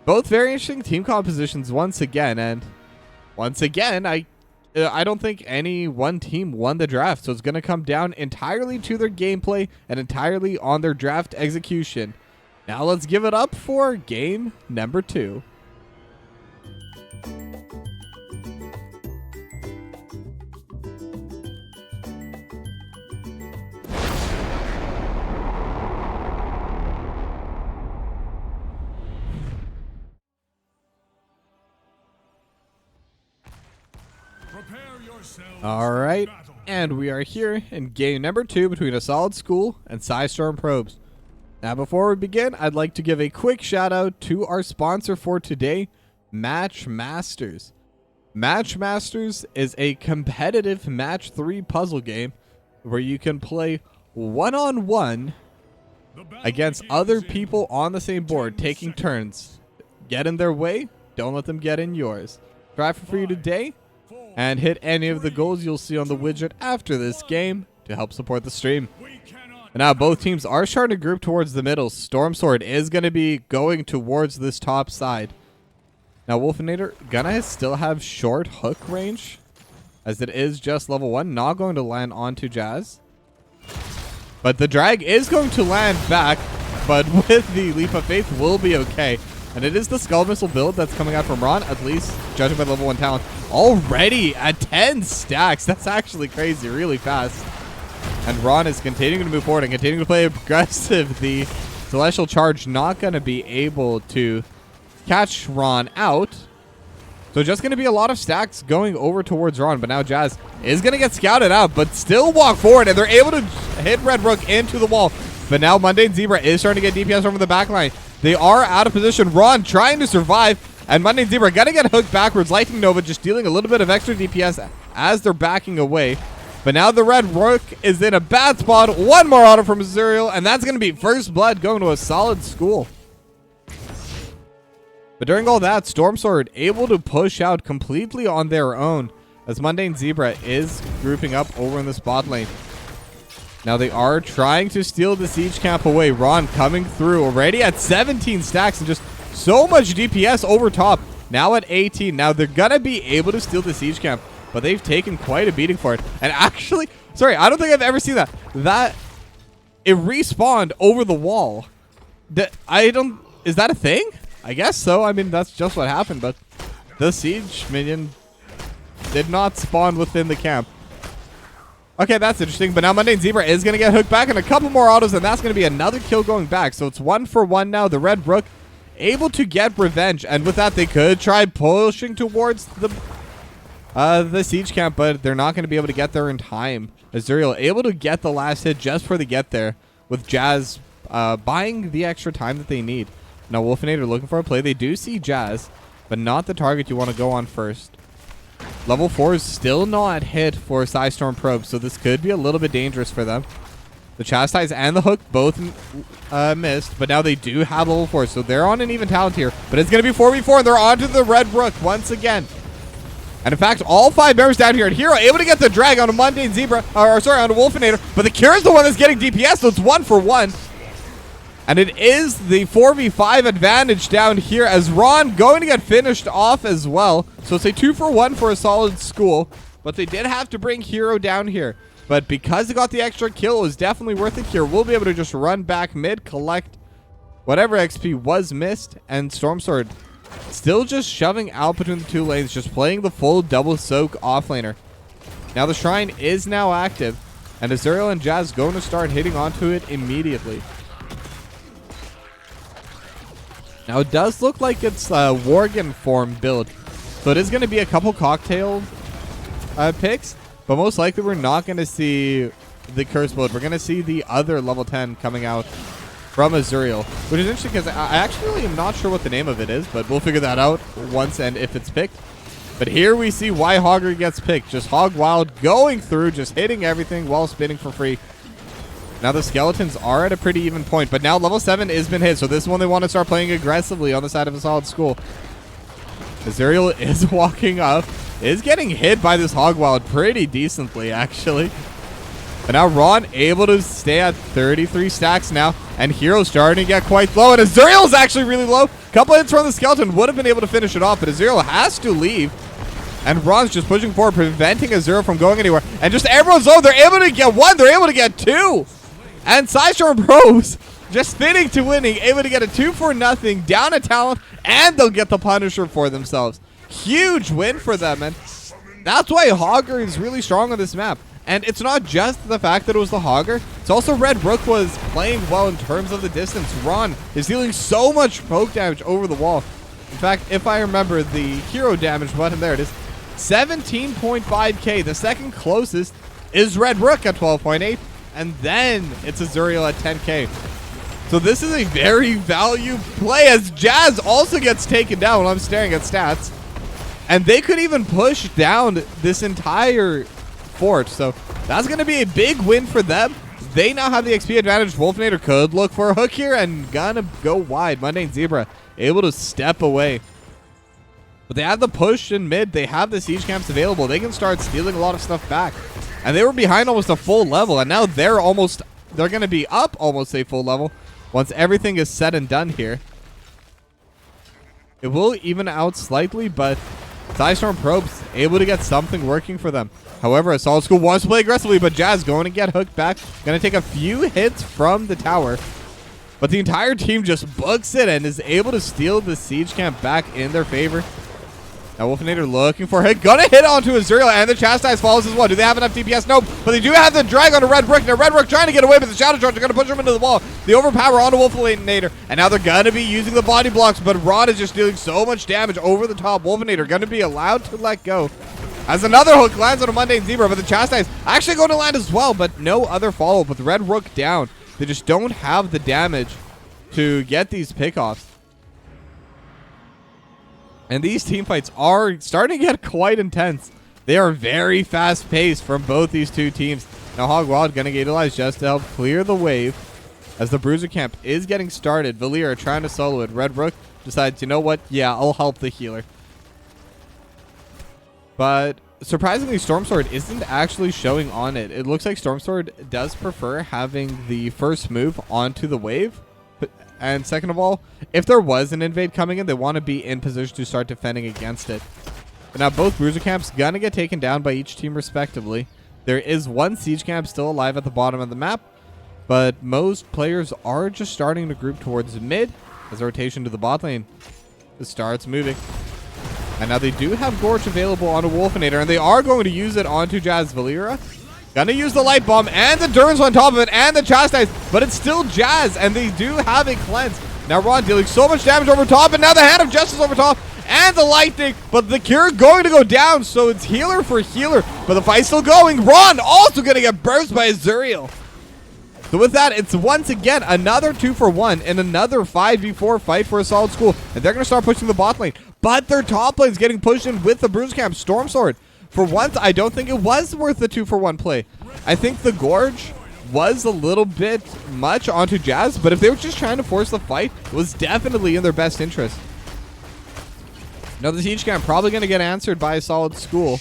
Both very interesting team compositions once again. And once again, I don't think any one team won the draft. So it's going to come down entirely to their gameplay and entirely on their draft execution. Now let's give it up for game number 2. Alright, and we are here in game number 2 between A Solid School and Psistorrm Probes. Now, before we begin, I'd like to give a quick shout out to our sponsor for today, Match Masters. Match Masters is a competitive match 3 puzzle game where you can play one-on-one against other people on the same board, taking turns. Get in their way, don't let them get in yours. Try for free today, and hit any of the goals you'll see on the widget after this game to help support the stream. And now both teams are starting to group towards the middle. Stormsword is going to be going towards this top side. Now Wolfinator gonna still have short hook range, as it is just level 1, not going to land onto Jazz. But the drag is going to land back, but with the Leap of Faith will be okay. And it is the Skull Missile build that's coming out from Ron, at least judging by level 1 talent. Already at 10 stacks. That's actually crazy, really fast. And Ron is continuing to move forward and continuing to play aggressive. The Celestial Charge not going to be able to catch Ron out. So just going to be a lot of stacks going over towards Ron. But now Jazz is going to get scouted out, but still walk forward. And they're able to hit Red Rook into the wall. But now Mundane Zebra is starting to get DPS over the back line. They are out of position. Ron trying to survive. And Mundane Zebra going to get hooked backwards. Lightning Nova just dealing a little bit of extra DPS as they're backing away. But now the Red Rook is in a bad spot. One more auto from Azuriel. And that's going to be first blood going to a solid school. But during all that, Stormsword able to push out completely on their own as Mundane Zebra is grouping up over in the spot lane. Now they are trying to steal the siege camp away. Ron coming through already at 17 stacks and just so much DPS over top. Now at 18. Now they're going to be able to steal the siege camp, but they've taken quite a beating for it. And actually, sorry, I don't think I've ever seen that. It respawned over the wall. Is that a thing? I guess so. I mean, that's just what happened, but the siege minion did not spawn within the camp. Okay, that's interesting. But now Mundane Zebra is going to get hooked back and a couple more autos, and that's going to be another kill going back. So it's 1 for 1 now. The Red Rook able to get revenge, and with that, they could try pushing towards the siege camp, but they're not going to be able to get there in time. Azuriel able to get the last hit just for the get there, with Jazz buying the extra time that they need. Now Wolfinator looking for a play. They do see Jazz, but not the target you want to go on first. Level 4 is still not hit for Psistorrm Probe, so this could be a little bit dangerous for them. The Chastise and the Hook both missed, but now they do have level 4, so they're on an even talent here. But it's going to be 4v4, and they're onto the Red Rook once again. And in fact, all 5 members down here, and Hero able to get the drag on a Mundane Zebra, or sorry, on a Wolfinator, but the Cure is the one that's getting DPS, so it's 1 for 1. And it is the 4v5 advantage down here as Ron going to get finished off as well. So it's a 2 for 1 for a solid school. But they did have to bring Hero down here. But because they got the extra kill, it was definitely worth it here. We'll be able to just run back mid, collect whatever XP was missed. And Stormsword still just shoving out between the two lanes, just playing the full double soak offlaner. Now the Shrine is now active. And Azuriel and Jazz going to start hitting onto it immediately. Now, it does look like it's a Worgen form build. So it is going to be a couple cocktail picks. But most likely, we're not going to see the curse build. We're going to see the other level 10 coming out from Azuriel. Which is interesting because I actually am not sure what the name of it is. But we'll figure that out once and if it's picked. But here we see why Hogger gets picked. Just Hog Wild going through, just hitting everything while spinning for free. Now the skeletons are at a pretty even point, but now level 7 has been hit, so this is when they want to start playing aggressively on the side of a solid school. Azuriel is walking up, is getting hit by this Hog Wild pretty decently, actually. And now Ron able to stay at 33 stacks now, and Hero starting to get quite low, and Azuriel's actually really low. Couple hits from the skeleton would have been able to finish it off, but Azuriel has to leave. And Ron's just pushing forward, preventing Azuriel from going anywhere. And just everyone's low. They're able to get 1. They're able to get 2. And Psistorrm Pros just spinning to winning, able to get a 2 for nothing, down a talent, and they'll get the Punisher for themselves. Huge win for them, and that's why Hogger is really strong on this map. And it's not just the fact that it was the Hogger, it's also Red Rook was playing well in terms of the distance. Ron is dealing so much poke damage over the wall. In fact, if I remember the hero damage button, there it is, 17.5k. The second closest is Red Rook at 12.8. And then it's Azuriel at 10k. So this is a very value play as Jazz also gets taken down while I'm staring at stats. And they could even push down this entire fort. So that's going to be a big win for them. They now have the XP advantage. Wolfinator could look for a hook here and gonna go wide. Mundane Zebra able to step away. But they have the push in mid. They have the siege camps available. They can start stealing a lot of stuff back. And they were behind almost a full level, and now they're going to be up almost a full level once everything is said and done here. It will even out slightly, but Psistorrm Probes able to get something working for them. However, a Solid School wants to play aggressively, but Jazz going to get hooked back. Going to take a few hits from the tower. But the entire team just books it and is able to steal the siege camp back in their favor. Now Wolfinator looking for a hit. Gonna hit onto Azuriel, and the Chastise follows as well. Do they have enough DPS? Nope. But they do have the drag onto Red Brook. Now Red Brook trying to get away, but the Shadow Charge are gonna push him into the wall. The overpower onto Wolfinator, and now they're gonna be using the body blocks, but Rod is just dealing so much damage over the top. Wolfinator gonna be allowed to let go. As another hook lands on a Mundane Zebra, but the Chastise actually going to land as well, but no other follow-up with Red Rook down. They just don't have the damage to get these pickoffs. And these team fights are starting to get quite intense. They are very fast-paced from both these two teams. Now Hog Wild going to get utilized just to help clear the wave as the Bruiser camp is getting started. Valir trying to solo it. Red Rook decides, you know what? Yeah, I'll help the healer. But surprisingly, Stormsword isn't actually showing on it. It looks like Stormsword does prefer having the first move onto the wave. And second of all, if there was an invade coming in, they want to be in position to start defending against it. But now both Bruiser camps gonna get taken down by each team respectively. There is one siege camp still alive at the bottom of the map, but most players are just starting to group towards mid as a rotation to the bot lane starts moving. And now they do have Gorge available on a Wolfinator, and they are going to use it onto Jazz Valera. Gonna use the Light Bomb and the Durance on top of it and the Chastise, but it's still Jazz, and they do have a cleanse. Now Ron dealing so much damage over top, and now the Hand of Justice over top and the Lightning, but the Cure going to go down, so it's healer for healer, but the fight's still going. Ron also gonna get burst by Azuriel. So with that, it's once again another 2-for-1 and another 5v4 fight for a Solid School, and they're gonna start pushing the bot lane, but their top lane's getting pushed in with the Bruiser camp Stormsword. For once, I don't think it was worth the 2-for-1 play. I think the Gorge was a little bit much onto Jazz, but if they were just trying to force the fight, it was definitely in their best interest. Now the siege camp probably going to get answered by a Solid School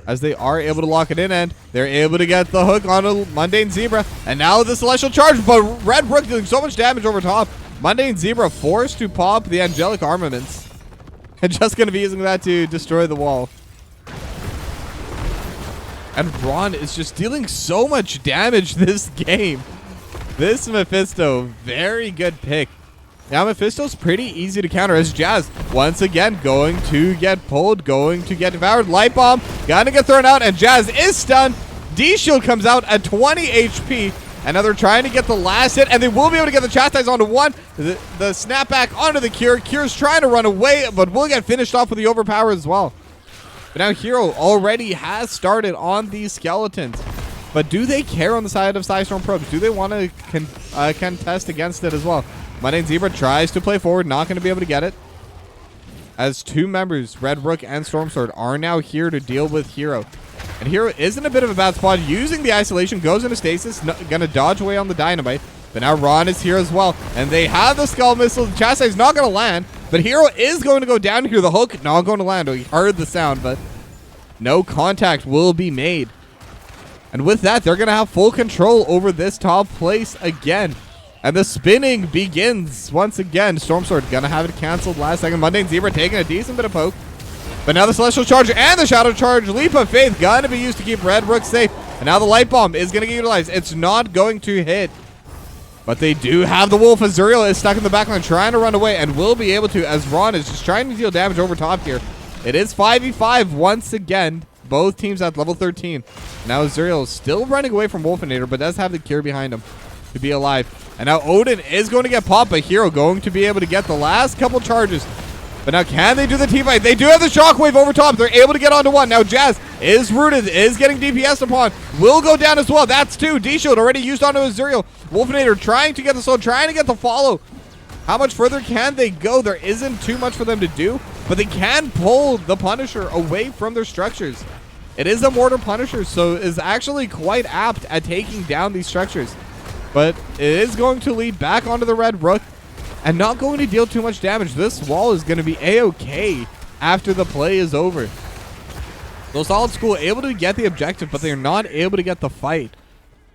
as they are able to lock it in, and they're able to get the hook on a Mundane Zebra. And now the Celestial Charge, but Red Brook doing so much damage over top. Mundane Zebra forced to pop the Angelic Armaments and just going to be using that to destroy the wall. And Ron is just dealing so much damage this game. This Mephisto, very good pick. Now Mephisto's pretty easy to counter as Jazz once again going to get pulled, going to get devoured. Light Bomb, gonna get thrown out, and Jazz is stunned. D-Shield comes out at 20 HP. And now they're trying to get the last hit, and they will be able to get the Chastise onto one. The snapback onto the Cure. Cure's trying to run away, but will get finished off with the overpower as well. But now Hero already has started on these skeletons. But do they care on the side of Psistorrm Probes? Do they want to contest against it as well? Mundane Zebra tries to play forward, not going to be able to get it. As two members, Red Rook and Stormsword, are now here to deal with Hero. And Hero is in a bit of a bad spot, using the isolation, goes into stasis, going to dodge away on the dynamite. But now Ron is here as well, and they have the Skull Missile. The Chastise is not going to land, but Hero is going to go down here. The hook not going to land. We heard the sound, but no contact will be made. And with that, they're going to have full control over this top place again. And the spinning begins once again. Stormsword going to have it canceled last second. Mundane Zebra taking a decent bit of poke. But now the Celestial Charge and the Shadow Charge, Leap of Faith, going to be used to keep Red Brook safe. And now the Light Bomb is going to get utilized. It's not going to hit. But they do have the Wolf. Azuriel is stuck in the backline trying to run away and will be able to, as Ron is just trying to deal damage over top here. It is 5v5 once again. Both teams at level 13. Now Azuriel is still running away from Wolfinator, but does have the Cure behind him to be alive. And now Odin is going to get popped, but Hero going to be able to get the last couple charges. But now can they do the team fight? They do have the Shockwave over top. They're able to get onto one. Now Jazz is rooted, is getting DPS upon. Will go down as well. That's two. D-Shield already used onto Azuriel. Wolfinator trying to get the soul, trying to get the follow. How much further can they go? There isn't too much for them to do, but they can pull the Punisher away from their structures. It is a Mortar Punisher, so is actually quite apt at taking down these structures. But it is going to lead back onto the Red Rook and not going to deal too much damage. This wall is going to be A-okay after the play is over. So Solid School able to get the objective, but they're not able to get the fight.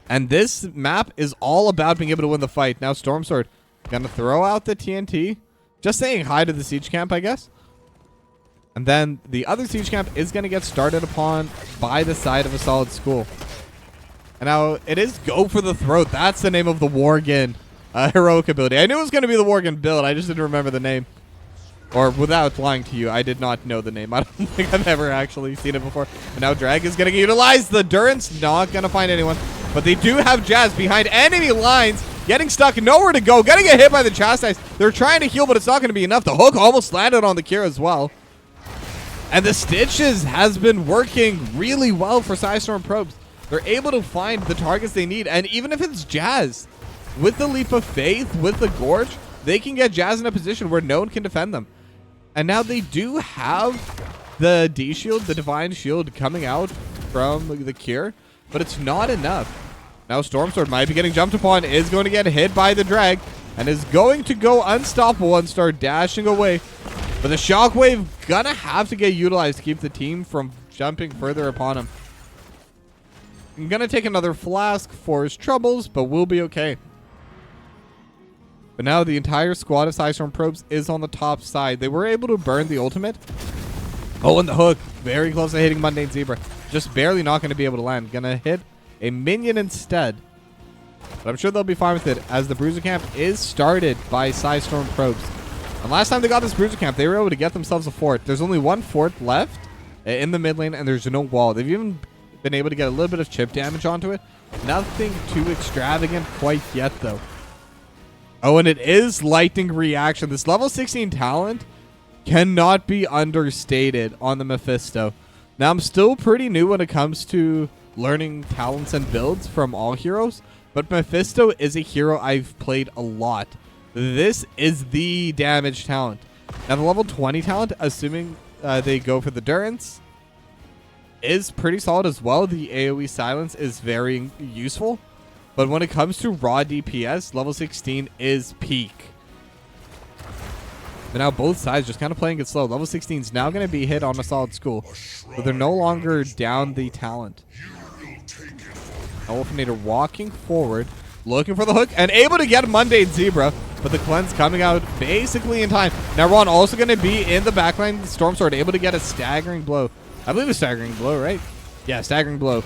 And this map is all about being able to win the fight. Now Stormsword gonna throw out the TNT. Just saying hi to the siege camp, I guess. And then the other siege camp is gonna get started upon by the side of a Solid School. And now it is Go for the Throat. That's the name of the Worgen heroic ability. I knew it was gonna be the Worgen build. I just didn't remember the name. Or without lying to you, I did not know the name. I don't think I've ever actually seen it before. And now Drag is going to get utilized. The Durant's not going to find anyone. But they do have Jazz behind enemy lines. Getting stuck. Nowhere to go. Going to get hit by the Chastise. They're trying to heal, but it's not going to be enough. The hook almost landed on the Cure as well. And the Stitches has been working really well for Psistorrm probes. They're able to find the targets they need. And even if it's Jazz, with the Leap of Faith, with the Gorge, they can get Jazz in a position where no one can defend them. And now they do have the D shield, the Divine Shield coming out from the Cure, but it's not enough. Now Stormsword might be getting jumped upon, is going to get hit by the Drag, and is going to go unstoppable and start dashing away. But the Shockwave gonna have to get utilized to keep the team from jumping further upon him. I'm gonna take another flask for his troubles, but we'll be okay. But now the entire squad of Psistorrm probes is on the top side. They were able to burn the ultimate. Oh, and the hook. Very close to hitting Mundane Zebra. Just barely not going to be able to land. Gonna hit a minion instead. But I'm sure they'll be fine with it, as the Bruiser Camp is started by Psistorrm probes. And last time they got this Bruiser Camp, they were able to get themselves a fort. There's only one fort left in the mid lane, and there's no wall. They've even been able to get a little bit of chip damage onto it. Nothing too extravagant quite yet, though. Oh, and it is Lightning Reaction. This level 16 talent cannot be understated on the Mephisto. Now, I'm still pretty new when it comes to learning talents and builds from all heroes, but Mephisto is a hero I've played a lot. This is the damage talent. Now, the level 20 talent, assuming they go for the Durance, is pretty solid as well. The AoE silence is very useful. But when it comes to raw DPS, level 16 is peak. But now both sides just kind of playing it slow. Level 16 is now going to be hit on a Solid School. But they're no longer down the talent. Now Wolfinator walking forward, looking for the hook, and able to get a Mundane Zebra. But the cleanse coming out basically in time. Now Ron also going to be in the backline. Stormsword able to get a staggering blow. I believe a staggering blow, right? Yeah, staggering blow.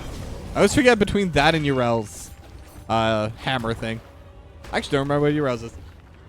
I always forget between that and Urel's hammer thing. I actually don't remember what Urel's is.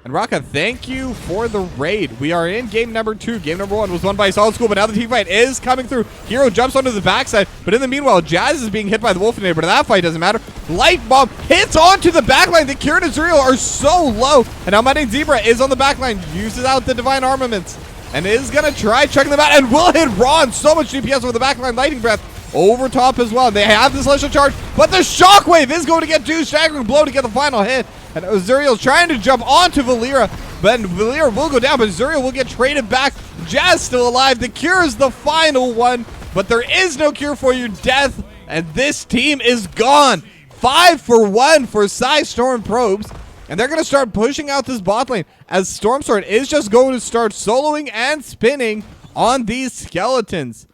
And Raka, thank you for the raid. We are in game number 2. Game number 1 was won by Solid School, but now the team fight is coming through. Hero jumps onto the backside, but in the meanwhile, Jazz is being hit by the Wolfinator, but that fight doesn't matter. Light Bomb hits onto the backline. The Cure and Azuriel are so low, and now Mundane Zebra is on the backline, uses out the Divine Armaments, and is going to try checking them out, and will hit Ron. So much DPS over the backline. Lightning Breath over top as well. They have the Celestial Charge, but the Shockwave is going to get two staggering blow to get the final hit. And Azuriel's trying to jump onto Valera, but Valera will go down, but Azuriel will get traded back. Jazz still alive. The Cure is the final one, but there is no cure for your death, and this team is gone. 5 for 1 for Psistorrm probes, and they're going to start pushing out this bot lane, as Stormsword is just going to start soloing and spinning on these skeletons.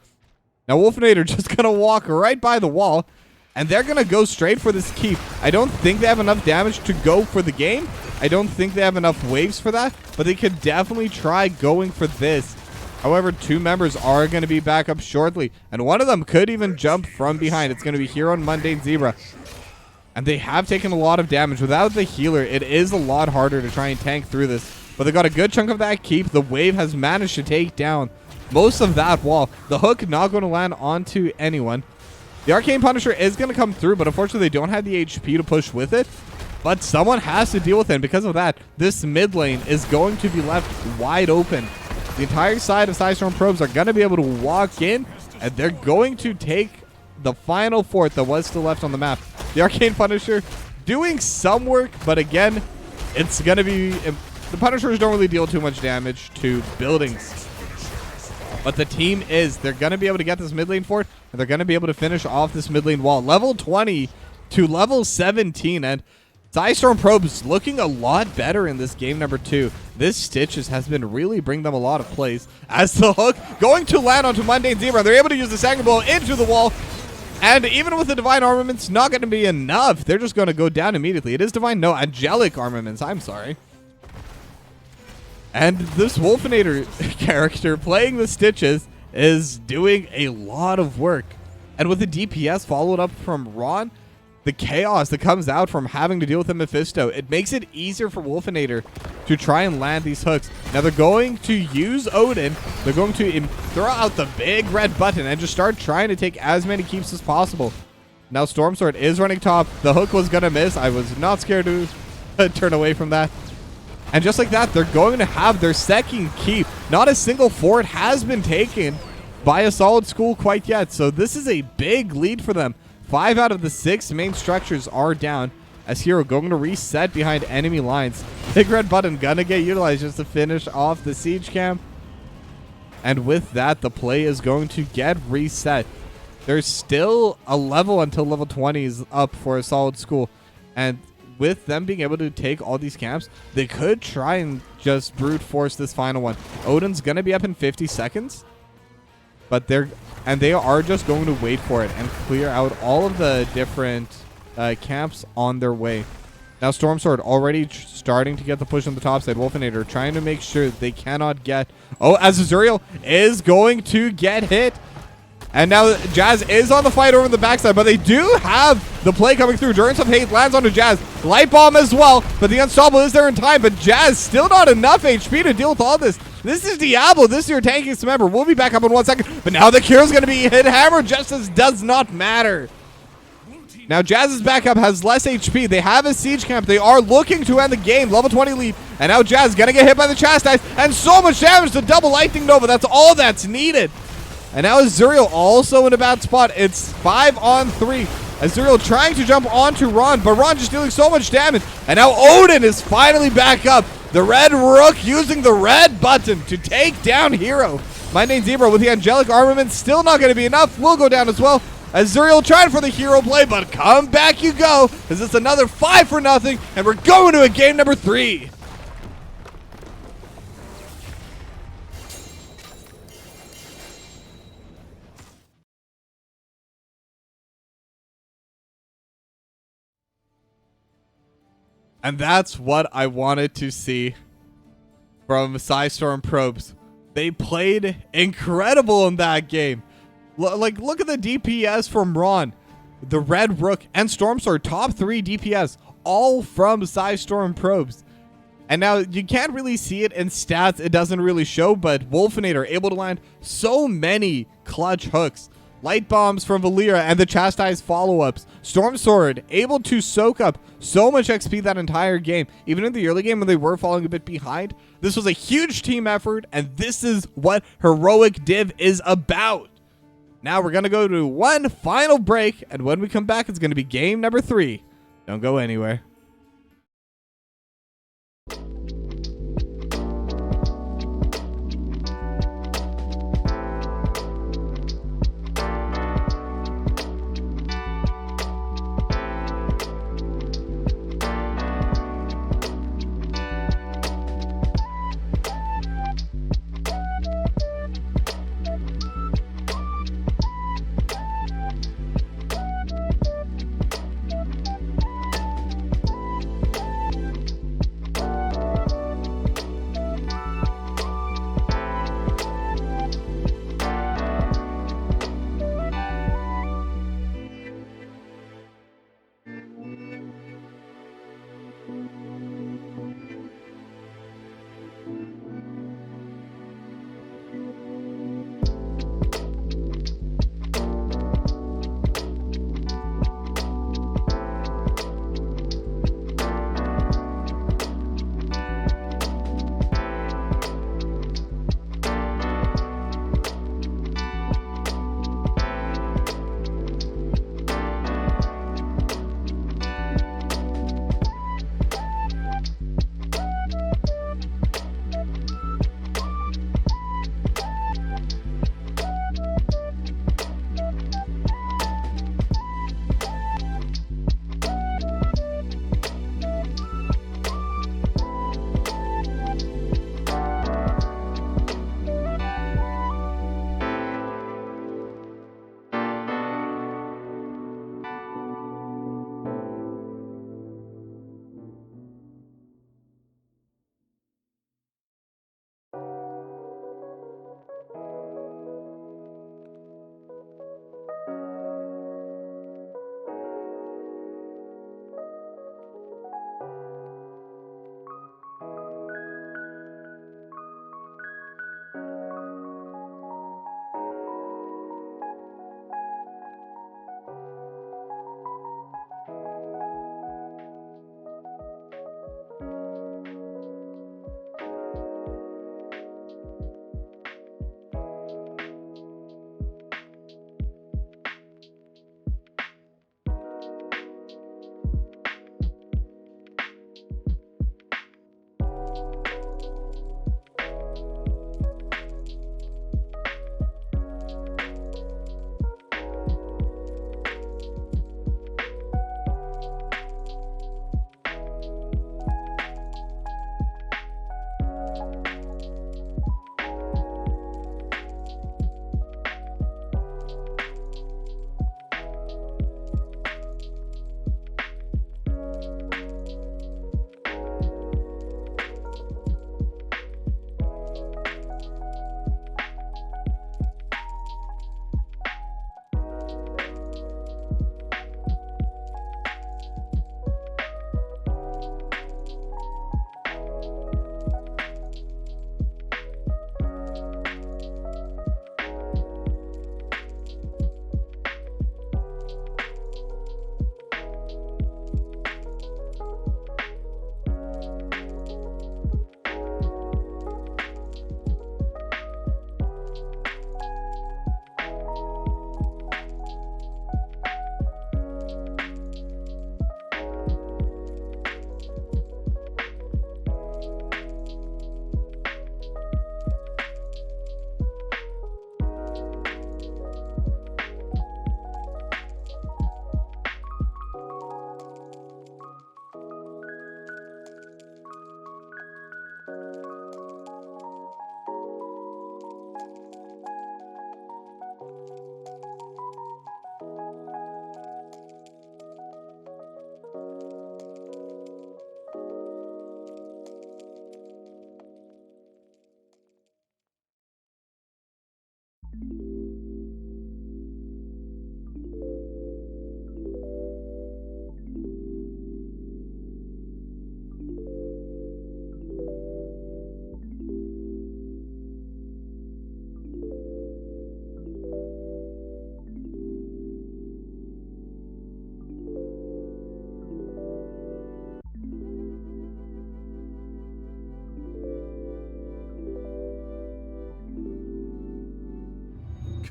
Now Wolfinator just going to walk right by the wall, and they're going to go straight for this keep. I don't think they have enough damage to go for the game. I don't think they have enough waves for that, but they could definitely try going for this. However, 2 members are going to be back up shortly, and one of them could even jump from behind. It's going to be Hero and Mundane Zebra. And they have taken a lot of damage. Without the healer, it is a lot harder to try and tank through this. But they got a good chunk of that keep. The wave has managed to take down most of that wall. The hook not going to land onto anyone. The Arcane Punisher is going to come through, but unfortunately they don't have the HP to push with it. But someone has to deal with it, and because of that, this mid lane is going to be left wide open. The entire side of Psistorrm probes are going to be able to walk in, and they're going to take the final fort that was still left on the map. The Arcane Punisher doing some work, but again, it's going to be... The Punishers don't really deal too much damage to buildings. But the team is. They're going to be able to get this mid lane fort, and they're going to be able to finish off this mid lane wall. Level 20 to level 17, and Psistorrm probes looking a lot better in this game number 2. This Stitches has been really bringing them a lot of plays. As the hook going to land onto Mundane Zebra, they're able to use the second blow into the wall. And even with the Divine Armaments, not going to be enough. They're just going to go down immediately. It is Divine, no, Angelic Armaments, I'm sorry. And this Wolfinator character playing the Stitches is doing a lot of work. And with the DPS followed up from Ron, the chaos that comes out from having to deal with the Mephisto, it makes it easier for Wolfinator to try and land these hooks. Now they're going to use Odin. They're going to throw out the big red button and just start trying to take as many keeps as possible. Now Stormsword is running top. The hook was going to miss. I was not scared to turn away from that. And just like that, they're going to have their second keep. Not a single fort has been taken by a solid school quite yet. So this is a big lead for them. 5 out of the 6 main structures are down, as Hero going to reset behind enemy lines. Big red button gonna get utilized just to finish off the siege camp. And with that, the play is going to get reset. There's still a level until level 20 is up for a solid school. And with them being able to take all these camps, they could try and just brute force this final one. Odin's gonna be up in 50 seconds. But they are just going to wait for it and clear out all of the different camps on their way. Now Stormsword already starting to get the push on the top side. Wolfinator trying to make sure they cannot get... Oh, as Azuriel is going to get hit. And now Jazz is on the fight over the backside, but they do have the play coming through. Endurance of Hate lands onto Jazz. Light Bomb as well, but the Unstoppable is there in time, but Jazz still not enough HP to deal with all this. This is Diablo. This is your tankiest member. We'll be back up in 1 second, but now the Cure is going to be hit hammer. Justice does not matter. Now Jazz's backup has less HP. They have a siege camp. They are looking to end the game. Level 20 lead. And now Jazz going to get hit by the Chastise, and so much damage to double Lightning Nova. That's all that's needed. And now Azuriel also in a bad spot. It's 5 on 3. Azuriel trying to jump onto Ron, but Ron just dealing so much damage. And now Odin is finally back up. The Red Rook using the red button to take down Hero. Mundane Zebra with the Angelic Armament still not going to be enough. Will go down as well. Azuriel trying for the hero play, but come back you go. As it's another 5-0, and we're going to a game number 3. And that's what I wanted to see from Psistorrm probes. They played incredible in that game. Look at the DPS from Ron, the Red Rook, and Stormsword. Top 3 DPS, all from Psistorrm probes. And now you can't really see it in stats. It doesn't really show, but Wolfinator able to land so many clutch hooks. Light bombs from Valyria and the Chastise follow-ups. Stormsword able to soak up so much XP that entire game. Even in the early game when they were falling a bit behind, this was a huge team effort, and this is what Heroic Div is about. Now we're going to go to one final break, and when we come back, it's going to be game number 3. Don't go anywhere.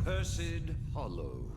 Accursed Hollow.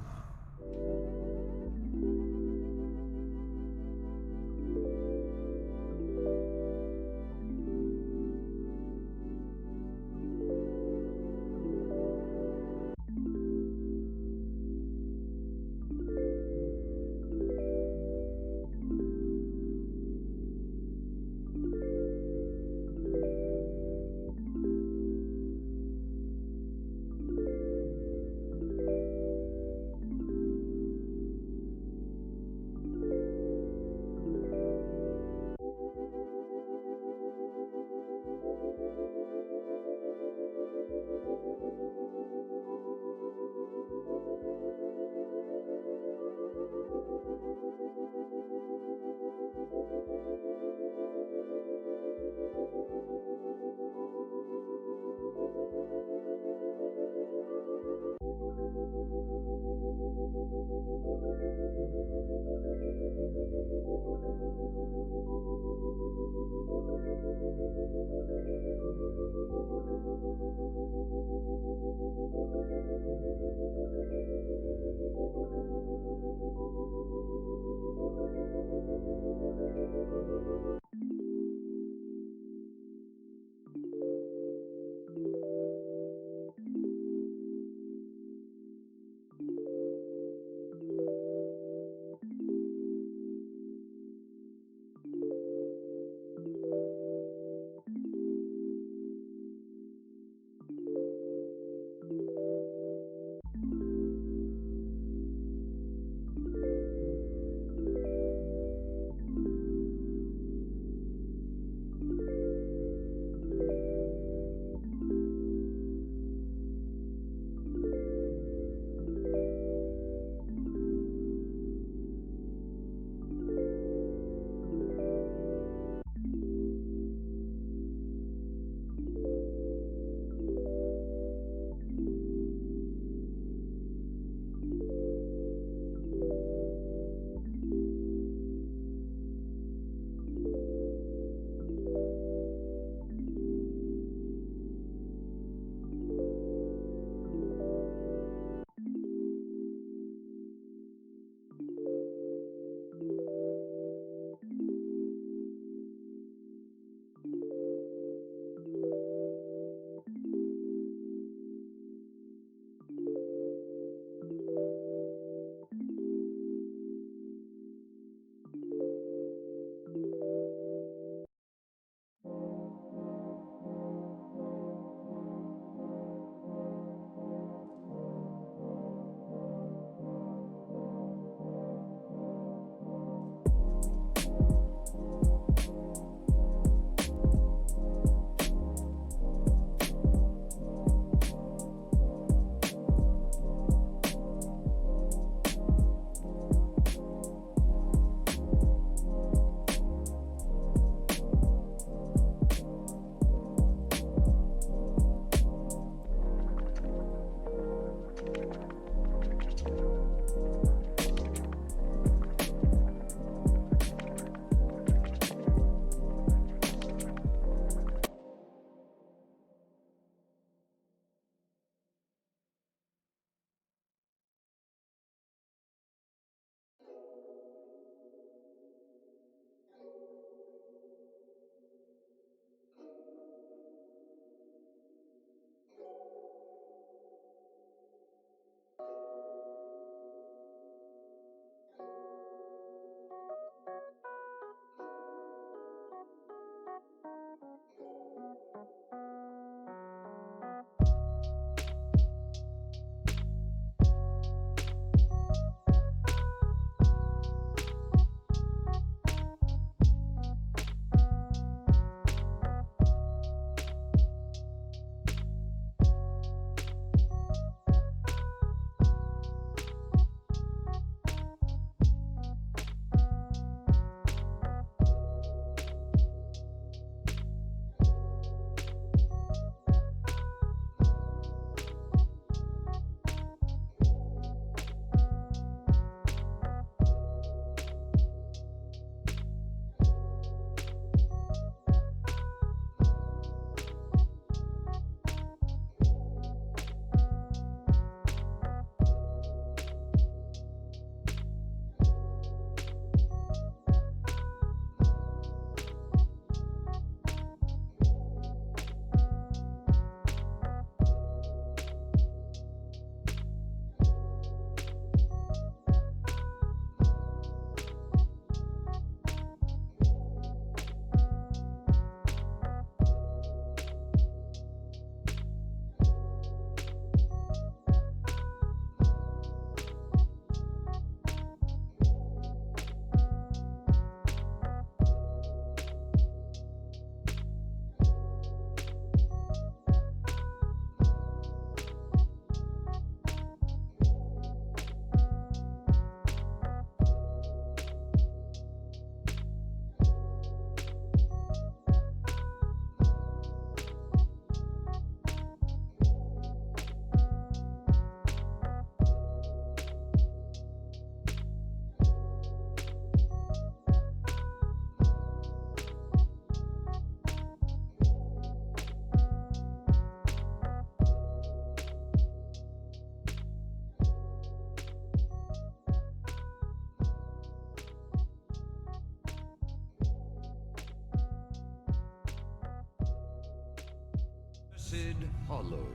Cursed Hollow.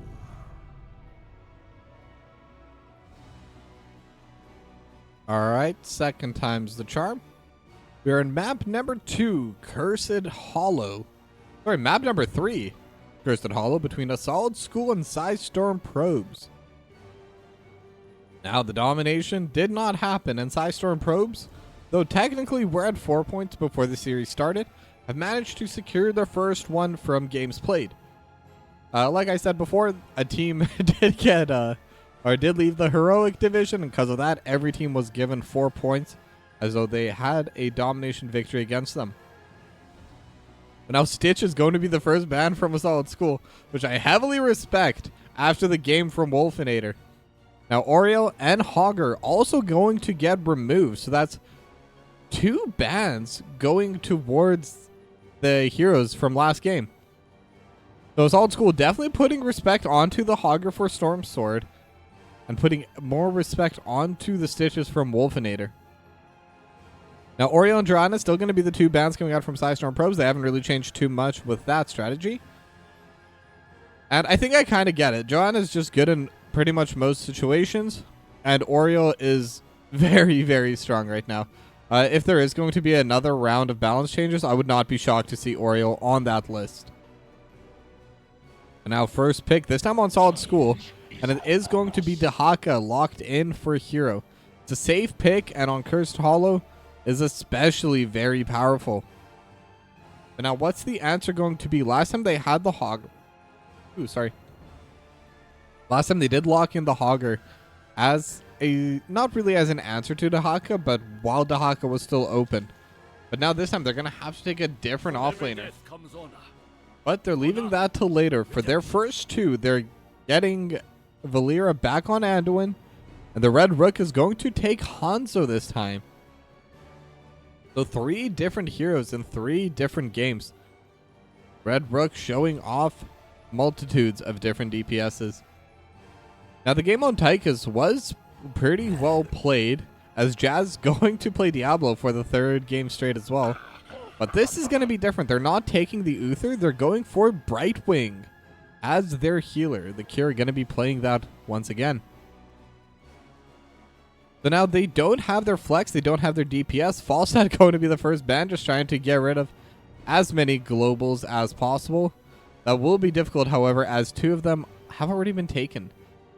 All right, second time's the charm. We're in map number 2, Cursed Hollow. Sorry, map number 3, Cursed Hollow, between a Solid School and Psistorrm probes. Now, the domination did not happen, and Psistorrm probes, though technically we're at 4 points before the series started, have managed to secure their first one from games played. Like I said before, a team did get did leave the heroic division, and because of that, every team was given 4 points, as though they had a domination victory against them. But now Stitch is going to be the first ban from a Solid School, which I heavily respect after the game from Wolfinator. Now Oriel and Hogger also going to get removed, so that's 2 bans going towards the heroes from last game. So Solid School definitely putting respect onto the Hogger for Storm Sword, and putting more respect onto the Stitches from Wolfinator. Now, Oriel and Joanna still going to be the 2 bans coming out from Psistorrm probes. They haven't really changed too much with that strategy. And I think I kind of get it. Joanna's just good in pretty much most situations, and Oriel is very, very strong right now. If there is going to be another round of balance changes, I would not be shocked to see Oriel on that list. And now first pick, this time on Solid School, and it is going to be Dahaka locked in for hero. It's a safe pick, and on Cursed Hollow is especially very powerful. But now what's the answer going to be? Last time they had the Hogger. Ooh, sorry. Last time they did lock in the Hogger as a, not really as an answer to Dahaka, but while Dahaka was still open. But now this time they're going to have to take a different offlaner. But they're leaving that till later. For their first 2, they're getting Valera back on Anduin, and the Red Rook is going to take Hanzo this time. So 3 different heroes in 3 different games. Red Rook showing off multitudes of different DPSs. Now the game on Tychus was pretty well played, as Jazz going to play Diablo for the 3rd game straight as well. But this is going to be different. They're not taking the Uther, they're going for Brightwing as their healer. The Cure going to be playing that once again. So now they don't have their flex, they don't have their DPS. Falstad going to be the first ban, just trying to get rid of as many globals as possible. That will be difficult, however, as 2 of them have already been taken,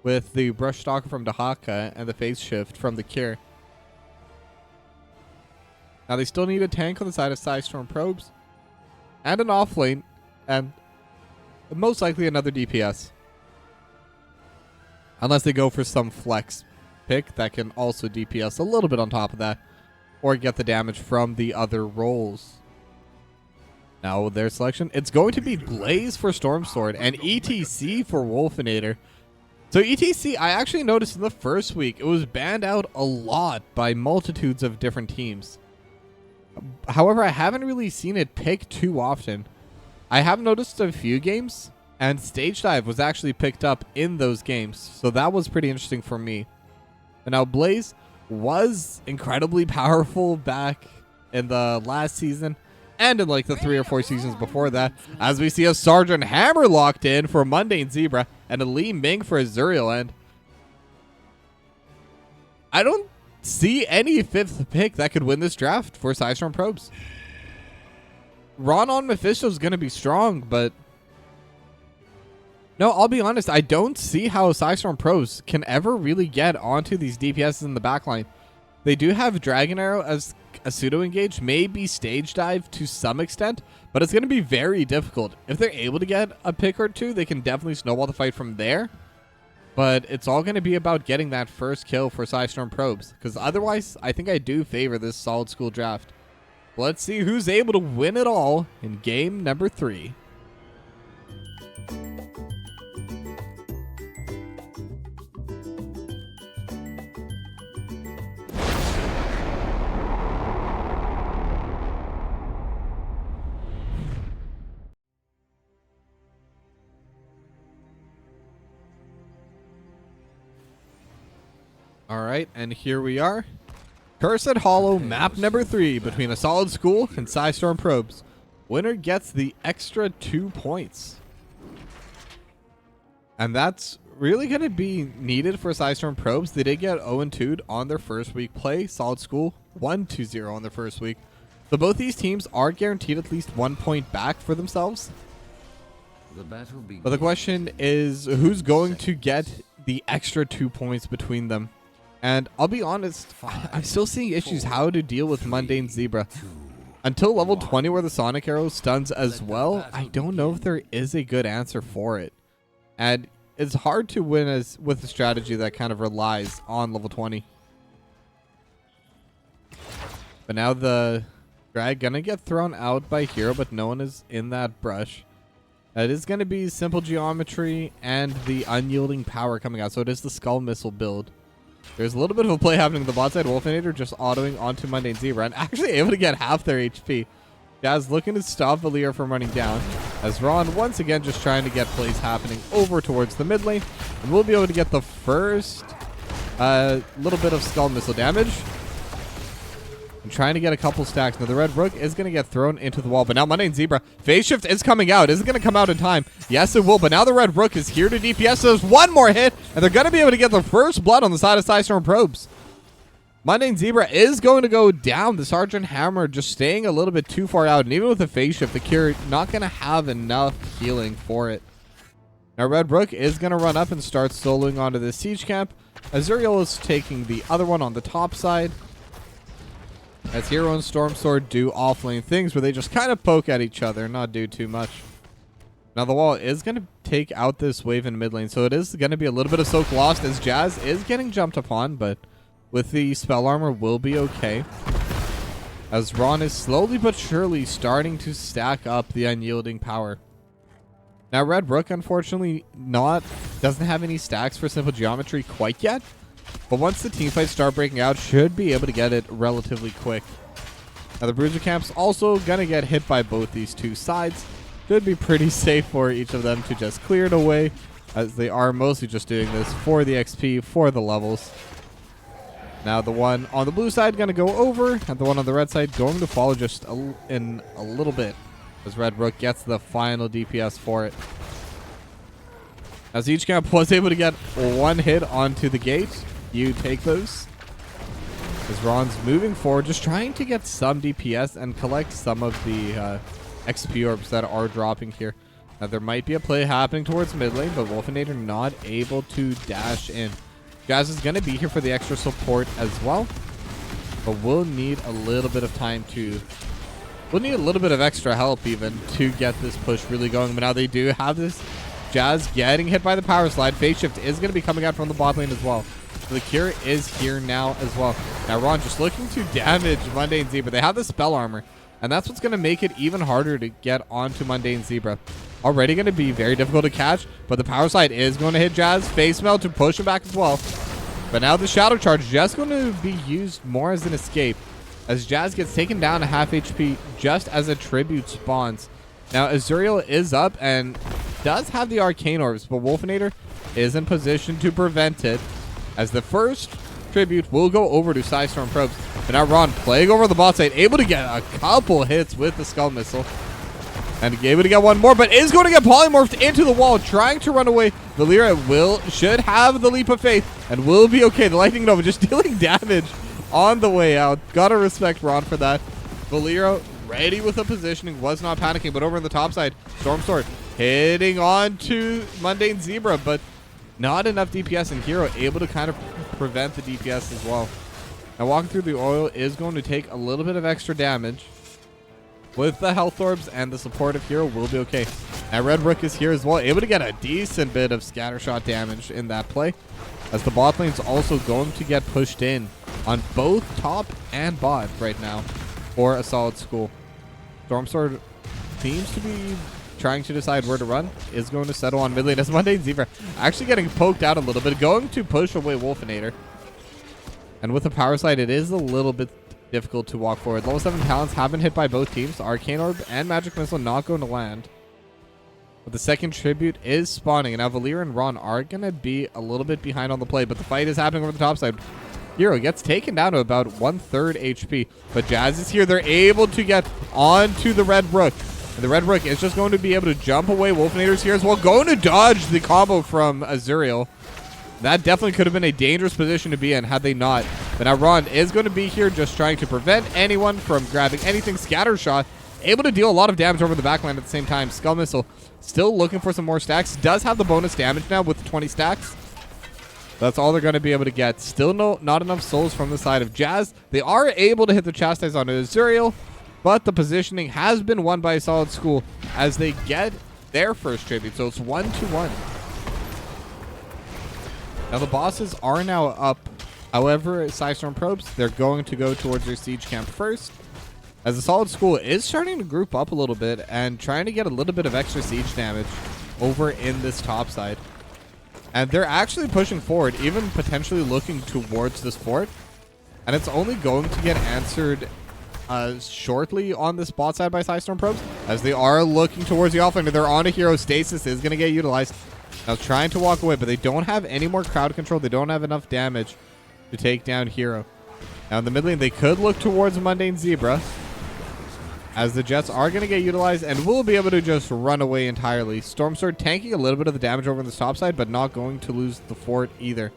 with the Brush Stalker from Dahaka and the Phase Shift from the Cure. Now they still need a tank on the side of Psistorrm probes, and an off lane, and most likely another DPS. Unless they go for some flex pick that can also DPS a little bit on top of that, or get the damage from the other roles. Now with their selection, it's going to be Blaze for Storm Sword and ETC for Wolfinator. So ETC, I actually noticed in the first week, it was banned out a lot by multitudes of different teams. However, I haven't really seen it picked too often. I have noticed a few games, and Stage Dive was actually picked up in those games, so that was pretty interesting for me. And now Blaze was incredibly powerful back in the last season, and in like the 3 or 4 seasons before that, as we see a Sergeant Hammer locked in for Mundane Zebra, and a Li Ming for Azuriel, and I don't see any 5th pick that could win this draft for Psistorrm probes. Ron on Mephisto is going to be strong, but no, I'll be honest, I don't see how Psistorrm probes can ever really get onto these DPSs in the backline. They do have Dragon Arrow as a pseudo-engage, maybe Stage Dive to some extent, but it's going to be very difficult. If they're able to get a pick or 2, they can definitely snowball the fight from there. But it's all going to be about getting that first kill for Psistorrm probes, because otherwise, I think I do favor this Solid School draft. Let's see who's able to win it all in game number 3. All right, and here we are. Cursed Hollow, map number 3, between a Solid School and Psistorrm probes. Winner gets the extra 2 points. And that's really going to be needed for Psistorrm probes. They did get 0-2 on their first week play. Solid School 1-2-0 on their first week. So both these teams are guaranteed at least 1 point back for themselves. But the question is, who's going to get the extra 2 points between them? And I'll be honest, I'm still seeing issues how to deal with Mundane Zebra. Until level 20 where the Sonic Arrow stuns as well, I don't know if there is a good answer for it. And it's hard to win with a strategy that kind of relies on level 20. But now the drag gonna get thrown out by Hero, but no one is in that brush. It is going to be simple geometry and the unyielding power coming out. So it is the Skull Missile build. There's a little bit of a play happening on the bot side. Wolfinator just autoing onto Mundane Zebra and actually able to get half their HP. Jazz looking to stop Valir from running down, as Ron once again just trying to get plays happening over towards the mid lane. And we'll be able to get the first little bit of Skull Missile damage. And trying to get a couple stacks. Now the Red Rook is going to get thrown into the wall. But now Mundane Zebra, phase shift is coming out. Is it going to come out in time? Yes, it will. But now the Red Rook is here to DPS. So there's one more hit. And they're going to be able to get the first blood on the side of Psistorrm probes. Mundane Zebra is going to go down. The Sergeant Hammer just staying a little bit too far out. And even with the phase shift, the Cure not going to have enough healing for it. Now Red Rook is going to run up and start soloing onto the siege camp. Azuriel is taking the other one on the top side. As Hero and Stormsword do offlane things where they just kind of poke at each other and not do too much. Now the wall is going to take out this wave in mid lane, so it is going to be a little bit of soak lost as Jazz is getting jumped upon, but with the spell armor will be okay. As Ron is slowly but surely starting to stack up the unyielding power. Now Red Rook unfortunately doesn't have any stacks for simple geometry quite yet. But once the teamfights start breaking out, should be able to get it relatively quick. Now the Bruiser Camp's also going to get hit by both these two sides. Should be pretty safe for each of them to just clear it away, as they are mostly just doing this for the XP, for the levels. Now the one on the blue side going to go over, and the one on the red side going to follow just in a little bit, as Red Rook gets the final DPS for it. As each camp was able to get one hit onto the gate. You take those. As Ron's moving forward, just trying to get some DPS and collect some of the XP orbs that are dropping here. Now there might be a play happening towards mid lane, but Wolfinator not able to dash in. Jazz is going to be here for the extra support as well, but we'll need a little bit of time to... We'll need a little bit of extra help even to get this push really going. But now they do have this. Jazz getting hit by the power slide. Phase shift is going to be coming out from the bot lane as well. So the Cure is here now as well. Now Ron just looking to damage Mundane Zebra. They have the spell armor, and that's what's going to make it even harder to get onto Mundane Zebra. Already going to be very difficult to catch, but the power slide is going to hit Jazz. Face melt to push him back as well. But now the Shadow Charge just going to be used more as an escape, as Jazz gets taken down to half HP just as a tribute spawns. Now Azuriel is up and does have the Arcane Orbs, but Wolfinator is in position to prevent it, as the first tribute will go over to Psistorrm probes. But now Ron playing over the bot side, able to get a couple hits with the Skull Missile. And able to get one more, but is going to get polymorphed into the wall, trying to run away. Valyria should have the leap of faith and will be okay. The Lightning Nova just dealing damage on the way out. Gotta respect Ron for that. Valyria ready with the positioning, was not panicking, but over on the top side, Stormsword hitting on to Mundane Zebra, but not enough DPS, and Hero able to kind of prevent the DPS as well. Now walking through the oil is going to take a little bit of extra damage. With the health orbs and the support of Hero will be okay. Now Red Rook is here as well, able to get a decent bit of scattershot damage in that play, as the bot lane's also going to get pushed in on both top and bot right now for a solid school. Stormsword seems to be trying to decide where to run, is going to settle on mid lane as Mundane Zebra actually getting poked out a little bit, going to push away Wolfinator. And with the power slide, it is a little bit difficult to walk forward. Level 7 talents have been hit by both teams. Arcane Orb and Magic Missile not going to land. But the second tribute is spawning, and now Valyria and Ron are going to be a little bit behind on the play, but the fight is happening over the top side. Hero gets taken down to about 1/3 HP, but Jazz is here. They're able to get onto the Red Rook. And the Red Rook is just going to be able to jump away Wolfinator's here as well. Going to dodge the combo from Azuriel. That definitely could have been a dangerous position to be in had they not. But now Ron is going to be here just trying to prevent anyone from grabbing anything. Scatter Shot, able to deal a lot of damage over the backline at the same time. Skull Missile, still looking for some more stacks. Does have the bonus damage now with 20 stacks. That's all they're going to be able to get. Still not enough souls from the side of Jazz. They are able to hit the Chastise onto Azuriel, but the positioning has been won by Solid School as they get their first tribute. So it's 1-1. Now the bosses are now up. However, Psistorrm probes, they're going to go towards their siege camp first, as the Solid School is starting to group up a little bit and trying to get a little bit of extra siege damage over in this top side. And they're actually pushing forward, even potentially looking towards this fort. And it's only going to get answered shortly on this bot side by Psistorrm probes, as they are looking towards the offlane. They're on a hero. Stasis is going to get utilized. Now trying to walk away, but they don't have any more crowd control. They don't have enough damage to take down hero. Now in the mid lane, they could look towards Mundane Zebra, as the Jets are going to get utilized and will be able to just run away entirely. Storm Sword tanking a little bit of the damage over on the top side, but not going to lose the fort either.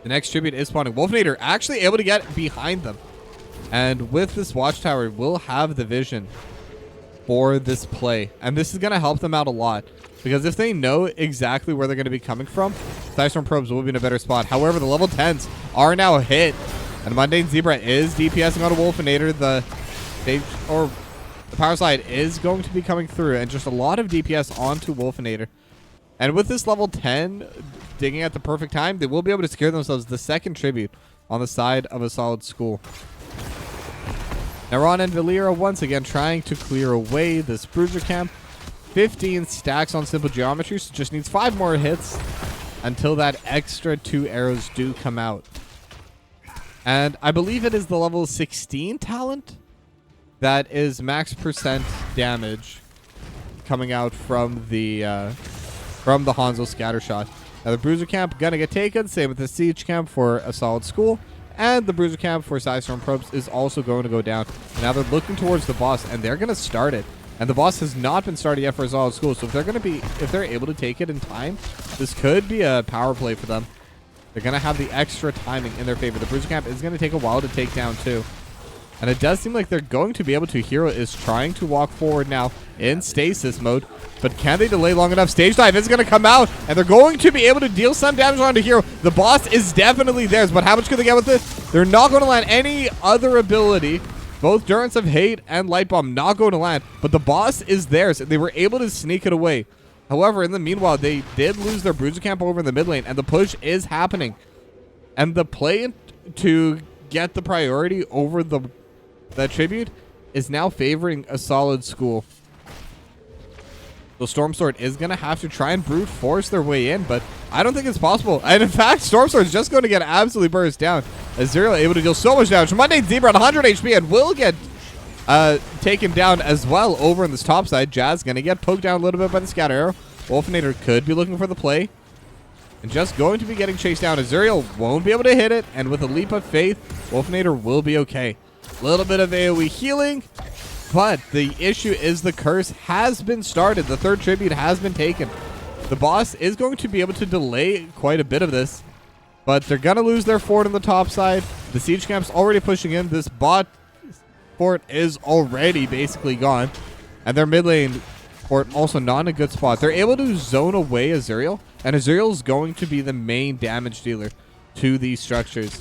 The next tribute is spawning. Wolfinator actually able to get behind them. And with this watchtower, we'll have the vision for this play. And this is going to help them out a lot, because if they know exactly where they're going to be coming from, Psistorrm probes will be in a better spot. However, the level 10s are now hit, and Mundane Zebra is DPSing on a Wolfinator. The power slide is going to be coming through, and just a lot of DPS onto Wolfinator. And with this level 10 digging at the perfect time, they will be able to secure themselves the second tribute on the side of a Solid School. Now Ron and Valera once again trying to clear away this Bruiser camp. 15 stacks on Simple Geometry, so just needs 5 more hits until that extra 2 arrows do come out. And I believe it is the level 16 talent that is max percent damage coming out from the Hanzo Scatter Shot. Now the Bruiser camp gonna get taken, same with the Siege camp for a Solid School, and the Bruiser camp for Psistorrm probes is also going to go down. And now they're looking towards the boss, and they're gonna start it. And the boss has not been started yet for a Solid School, so if they're able to take it in time, this could be a power play for them. They're gonna have the extra timing in their favor. The Bruiser camp is gonna take a while to take down too. And it does seem like they're going to be able to. Hero is trying to walk forward now in stasis mode, but can they delay long enough? Stage dive is going to come out, and they're going to be able to deal some damage onto Hero. The boss is definitely theirs, but how much can they get with this? They're not going to land any other ability. Both Durance of Hate and Light Bomb not going to land, but the boss is theirs. They were able to sneak it away. However, in the meanwhile, they did lose their Bruiser camp over in the mid lane, and the push is happening. And the play to get the priority over that tribute is now favoring a Solid School. So Storm Sword is going to have to try and brute force their way in, but I don't think it's possible. And in fact, Storm Sword is just going to get absolutely burst down. Azuriel able to deal so much damage. Mundane Zebra at 100 HP and will get taken down as well over on this top side. Jazz going to get poked down a little bit by the Scatter Arrow. Wolfinator could be looking for the play, and just going to be getting chased down. Azuriel won't be able to hit it, and with a leap of faith, Wolfinator will be okay. A little bit of AoE healing, but the issue is the curse has been started. The third tribute has been taken. The boss is going to be able to delay quite a bit of this, but they're going to lose their fort on the top side. The siege camp's already pushing in. This bot fort is already basically gone, and their mid lane fort also not in a good spot. They're able to zone away Azuriel, and Azuriel is going to be the main damage dealer to these structures.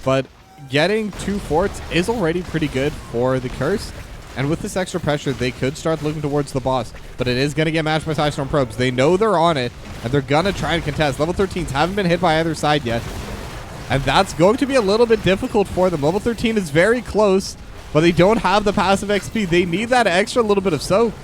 But getting 2 forts is already pretty good for the curse. And with this extra pressure, they could start looking towards the boss. But it is going to get matched by Psistorrm probes. They know they're on it, and they're going to try and contest. Level 13s haven't been hit by either side yet, and that's going to be a little bit difficult for them. Level 13 is very close, but they don't have the passive XP. They need that extra little bit of soak.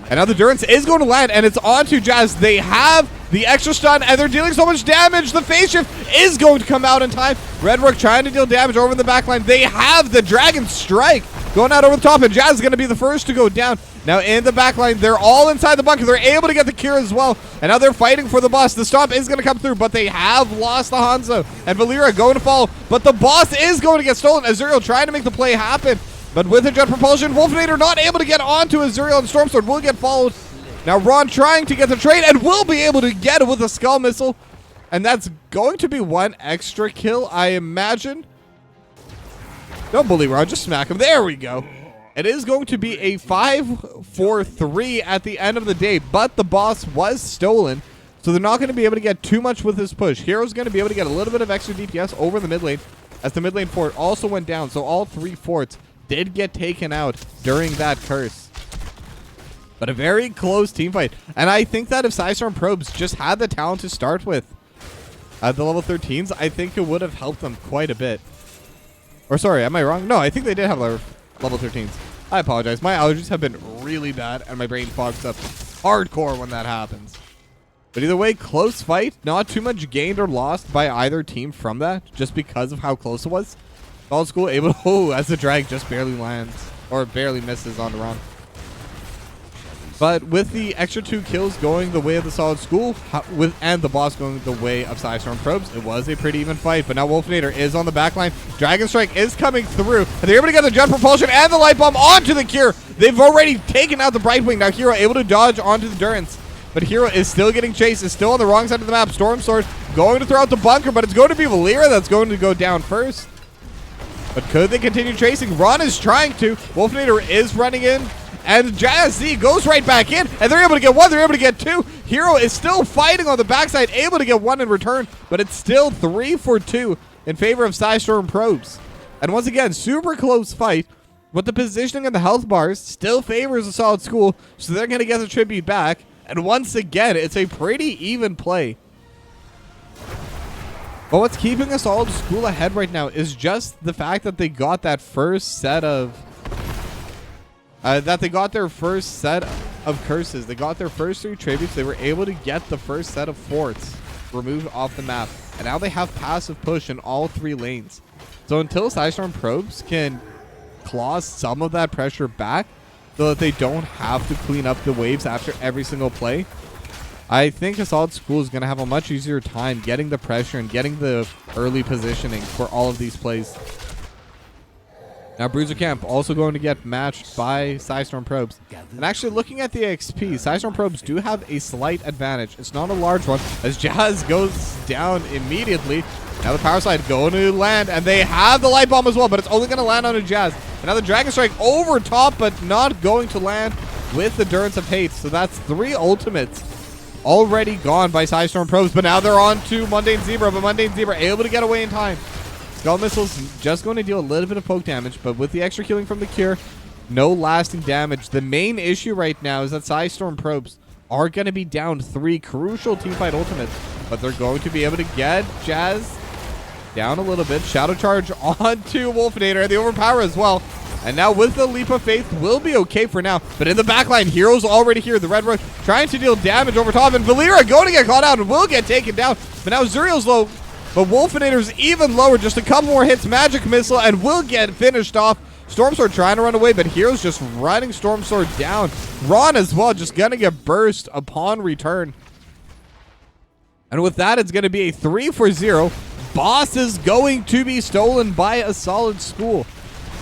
And now the Durance is going to land, and it's onto Jazz. They have the extra stun, and they're dealing so much damage. The phase shift is going to come out in time. Red Rook trying to deal damage over in the backline. They have the Dragon Strike going out over the top, and Jazz is going to be the first to go down. Now in the backline, they're all inside the bunker. They're able to get the cure as well, and now they're fighting for the boss. The stomp is going to come through, but they have lost the Hanzo, and Valera going to fall, but the boss is going to get stolen. Azuriel trying to make the play happen, But with the jet propulsion, Wolfinator not able to get onto Azuriel, and Stormsword will get followed. Now Ron trying to get the trade and will be able to get it with a Skull Missile. And that's going to be one extra kill, I imagine. Don't bully Ron, just smack him. There we go. It is going to be a 5-4-3 at the end of the day, but the boss was stolen, so they're not going to be able to get too much with this push. Hero's going to be able to get a little bit of extra DPS over the mid lane, as the mid lane fort also went down, so all 3 forts did get taken out during that curse. But a very close team fight, and I think that if Psistorrm Probes just had the talent to start with at the level 13s, I think it would have helped them quite a bit. Or sorry, am I wrong? No, I think they did have level 13s. I apologize. My allergies have been really bad, and my brain fogs up hardcore when that happens. But either way, close fight. Not too much gained or lost by either team from that, just because of how close it was. Solid School able to, oh, as the drag just barely lands, or barely misses on the run. But with the extra 2 kills going the way of the Solid School, and the boss going the way of Psistorrm Probes, it was a pretty even fight. But now Wolfinator is on the backline. Dragon Strike is coming through. And they're able to get the Jet Propulsion and the Light Bomb onto the Cure. They've already taken out the Brightwing. Now Hero able to dodge onto the Durance. But Hero is still getting chased. Is still on the wrong side of the map. Storm Sword going to throw out the bunker, but it's going to be Valera that's going to go down first. But could they continue chasing? Ron is trying to. Wolfinator is running in. And Jazz Z goes right back in, and they're able to get 1, they're able to get 2. Hero is still fighting on the backside, able to get 1 in return, but it's still 3-for-2 in favor of Psistorrm Probes. And once again, super close fight, but the positioning of the health bars still favors a Solid School, so they're going to get the tribute back. And once again, it's a pretty even play. But what's keeping a Solid School ahead right now is just the fact that they got that first set of curses. They got their first 3 tributes. They were able to get the first set of forts removed off the map. And now they have passive push in all 3 lanes. So until Psistorrm Probes can claw some of that pressure back so that they don't have to clean up the waves after every single play, I think a Solid School is going to have a much easier time getting the pressure and getting the early positioning for all of these plays. Now, Bruiser Camp also going to get matched by Psistorrm Probes. And actually, looking at the XP, Psistorrm Probes do have a slight advantage. It's not a large one, as Jazz goes down immediately. Now the power slide going to land, and they have the Light Bomb as well, but it's only going to land on a Jazz. And now the Dragon Strike over top, but not going to land with the Durance of Hate. So that's 3 ultimates already gone by Psistorrm Probes, but now they're on to Mundane Zebra, but Mundane Zebra able to get away in time. Skull Missile's just going to deal a little bit of poke damage, but with the extra killing from the Cure, no lasting damage. The main issue right now is that Psistorrm Probes are going to be down 3 crucial teamfight ultimates, but they're going to be able to get Jazz down a little bit. Shadow Charge onto Wolfinator, and the Overpower as well. And now with the Leap of Faith, will be okay for now. But in the backline, Hero's already here. The Red Rook trying to deal damage over top, and Valera going to get caught out and will get taken down. But now Zuriel's low. But Wolfinator's even lower, just a couple more hits, Magic Missile, and will get finished off. Stormsword trying to run away, but Hero's just running Stormsword down. Ron as well, just going to get burst upon return. And with that, it's going to be a 3-for-0. Boss is going to be stolen by a Solid School.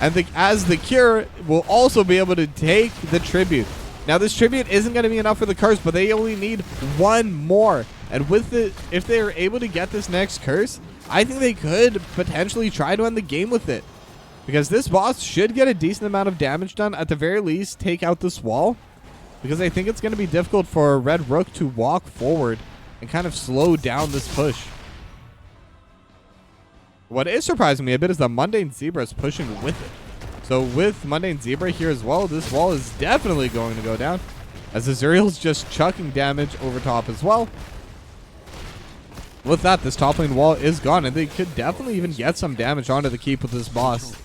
And as the Cure will also be able to take the tribute. Now, this tribute isn't going to be enough for the curse, but they only need 1 more. And with it, if they're able to get this next curse, I think they could potentially try to end the game with it. Because this boss should get a decent amount of damage done. At the very least, take out this wall. Because I think it's going to be difficult for Red Rook to walk forward and kind of slow down this push. What is surprising me a bit is that Mundane Zebra is pushing with it. So with Mundane Zebra here as well, this wall is definitely going to go down. As Azuriel's just chucking damage over top as well. With that, this top lane wall is gone, and they could definitely even get some damage onto the keep with this boss.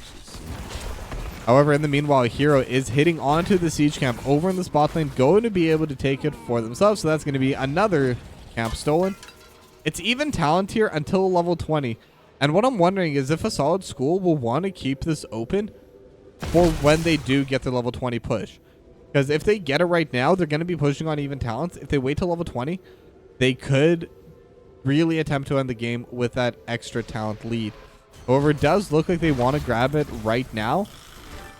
However, in the meanwhile, Hero is hitting onto the siege camp over in the spot lane, going to be able to take it for themselves. So that's going to be another camp stolen. It's even talent here until level 20. And what I'm wondering is if a Solid School will want to keep this open for when they do get their level 20 push. Because if they get it right now, they're going to be pushing on even talents. If they wait till level 20, they could really attempt to end the game with that extra talent lead. However, it does look like they want to grab it right now.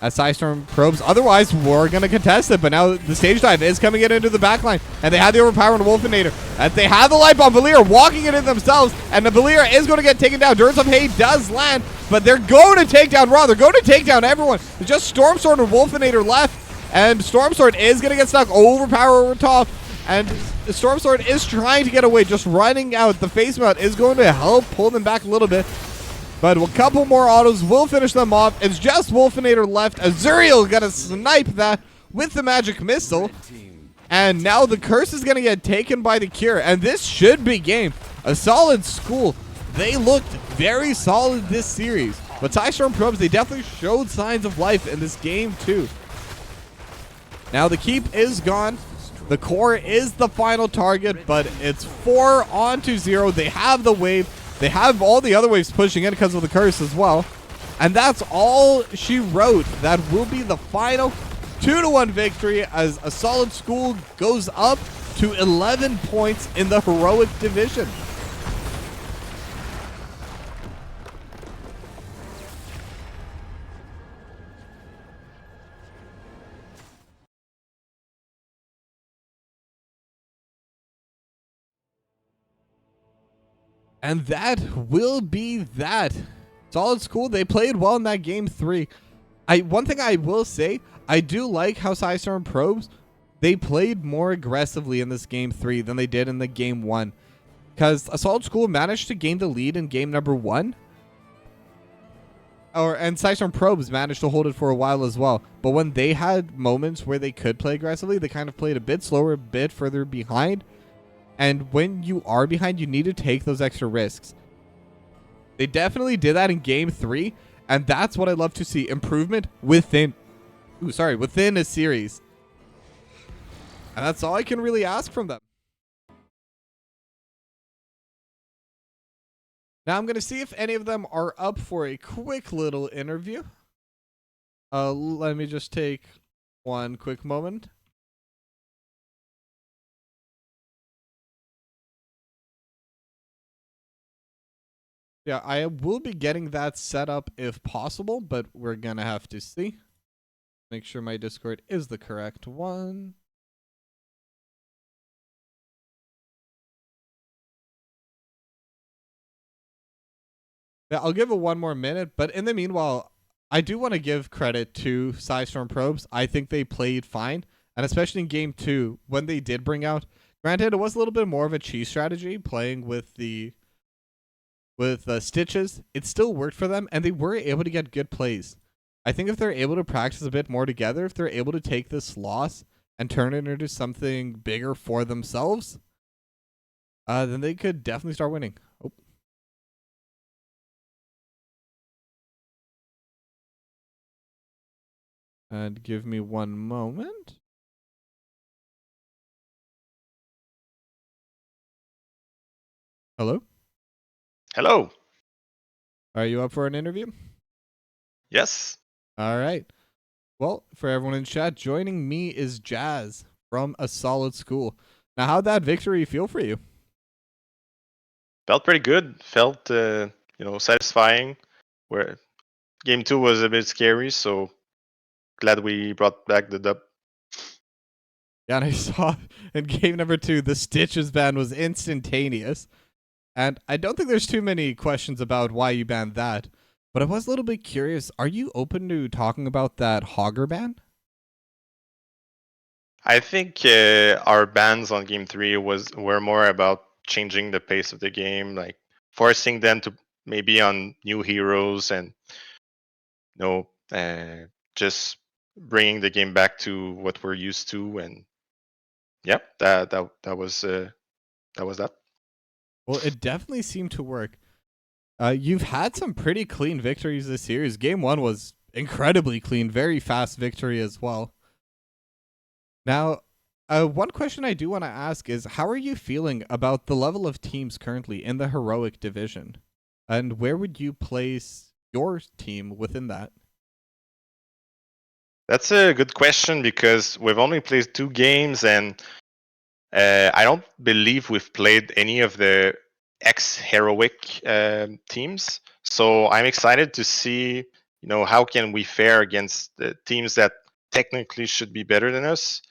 as Psistorrm probes. Otherwise, we're going to contest it. But now the stage dive is coming in into the backline. And they have the overpowering Wolfinator. And they have the light bomb. Valir walking it in themselves. And the Valir is going to get taken down. Durance of Hate does land. But they're going to take down Ra. They're going to take down everyone. It's just Storm Sword and Wolfinator left. And Storm Sword is going to get stuck. Overpower over top. And the Storm Sword is trying to get away. Just running out. The face mount is going to help pull them back a little bit. But a couple more autos will finish them off. It's just Wolfinator left. Azuriel gonna snipe that with the magic missile. And now the curse is gonna get taken by the cure. And this should be game. A solid school. They looked very solid this series. But Psistorrm probes, they definitely showed signs of life in this game too. Now the keep is gone. The core is the final target, but it's 4-0. They have the wave. They have all the other waves pushing in because of the curse as well. And that's all she wrote. That will be the final 2-1 victory as a solid school goes up to 11 points in the heroic division. And that will be that. Solid school. They played well in that game 3. One thing I will say, I do like how Psistorrm probes, they played more aggressively in this game 3 than they did in the game 1. Because a solid school managed to gain the lead in game number 1. And Psistorrm probes managed to hold it for a while as well. But when they had moments where they could play aggressively, they kind of played a bit slower, a bit further behind. And when you are behind, you need to take those extra risks. They definitely did that in game 3. And that's what I love to see. Improvement within a series. And that's all I can really ask from them. Now I'm going to see if any of them are up for a quick little interview. Let me just take one quick moment. Yeah, I will be getting that set up if possible, but we're going to have to see. Make sure my Discord is the correct one. Yeah, I'll give it one more minute, but in the meanwhile, I do want to give credit to Psistorrm probes. I think they played fine, and especially in game 2, when they did bring out, granted, it was a little bit more of a cheese strategy, playing with the stitches. It still worked for them, and they were able to get good plays. I think if they're able to practice a bit more together, if they're able to take this loss and turn it into something bigger for themselves, then they could definitely start winning. Oh. And give me one moment. Hello? Hello. Are you up for an interview? Yes. All right. Well, for everyone in chat, joining me is Jazz from A Solid School. Now, how'd that victory feel for you? Felt pretty good. Felt, satisfying. Where game 2 was a bit scary, so glad we brought back the dub. Yeah, and I saw in game number 2, the Stitches ban was instantaneous. And I don't think there's too many questions about why you banned that. But I was a little bit curious. Are you open to talking about that Hogger ban? I think our bans on game 3 were more about changing the pace of the game, like forcing them to maybe on new heroes and just bringing the game back to what we're used to. And yeah, that was that. Well, it definitely seemed to work. You've had some pretty clean victories this series. Game 1 was incredibly clean, very fast victory as well. Now, one question I do want to ask is, how are you feeling about the level of teams currently in the heroic division? And where would you place your team within that? That's a good question because we've only played 2 games and I don't believe we've played any of the ex-heroic teams. So I'm excited to see how can we fare against the teams that technically should be better than us?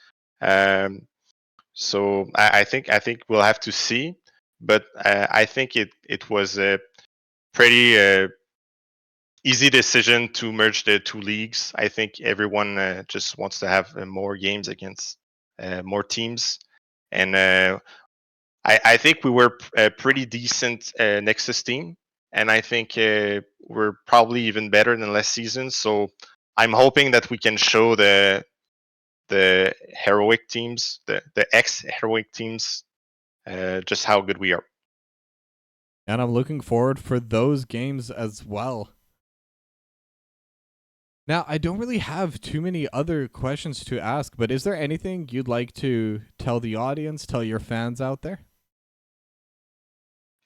So I think we'll have to see, but I think it was a pretty easy decision to merge the two leagues. I think everyone just wants to have more games against more teams, and I think we were a pretty decent Nexus team, and I think we're probably even better than last season. So I'm hoping that we can show the heroic teams, the ex heroic teams, just how good we are. And I'm looking forward for those games as well. Now, I don't really have too many other questions to ask, but is there anything you'd like to tell the audience, tell your fans out there?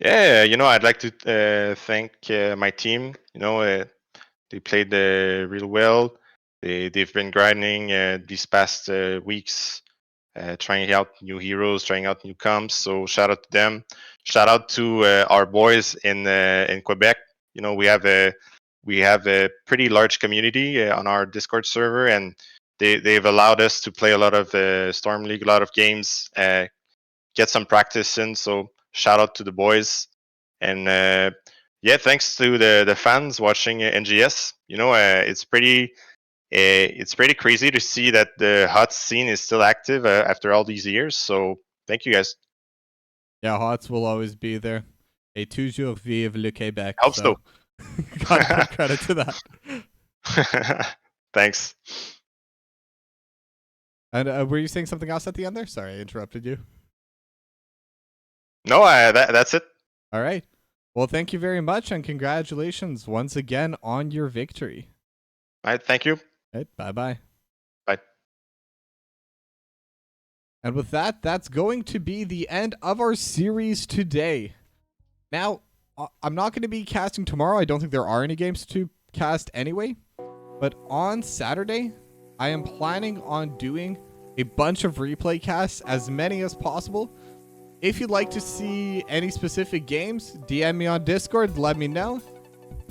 Yeah, I'd like to thank my team. They played real well. They've been grinding these past weeks, trying out new heroes, trying out new comps. So shout out to them. Shout out to our boys in Quebec. We have a pretty large community on our Discord server, and they've allowed us to play a lot of Storm League, a lot of games, get some practice in. So shout out to the boys, and yeah, thanks to the fans watching NGS. It's pretty crazy to see that the hot scene is still active after all these years. So thank you guys. Yeah, HOTS will always be there. Et toujours vive le Québec. Helps So gotta give credit to that. Thanks. And were you saying something else at the end there? Sorry, I interrupted you. No, that's it. All right. Well, thank you very much, and congratulations once again on your victory. All right, thank you. Right, bye-bye. Bye. And with that, that's going to be the end of our series today. Now, I'm not going to be casting tomorrow. I don't think there are any games to cast anyway. But on Saturday, I am planning on doing a bunch of replay casts, as many as possible. If you'd like to see any specific games, DM me on Discord, let me know.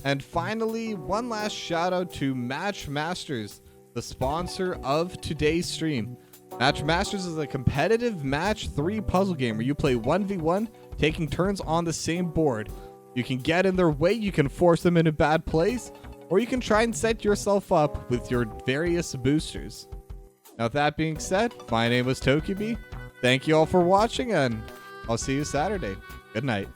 And finally, one last shout out to Match Masters, the sponsor of today's stream. Match Masters is a competitive match 3 puzzle game where you play 1v1, taking turns on the same board. You can get in their way, you can force them into bad plays, or you can try and set yourself up with your various boosters. Now, with that being said, my name was Tokibi. Thank you all for watching, and I'll see you Saturday. Good night.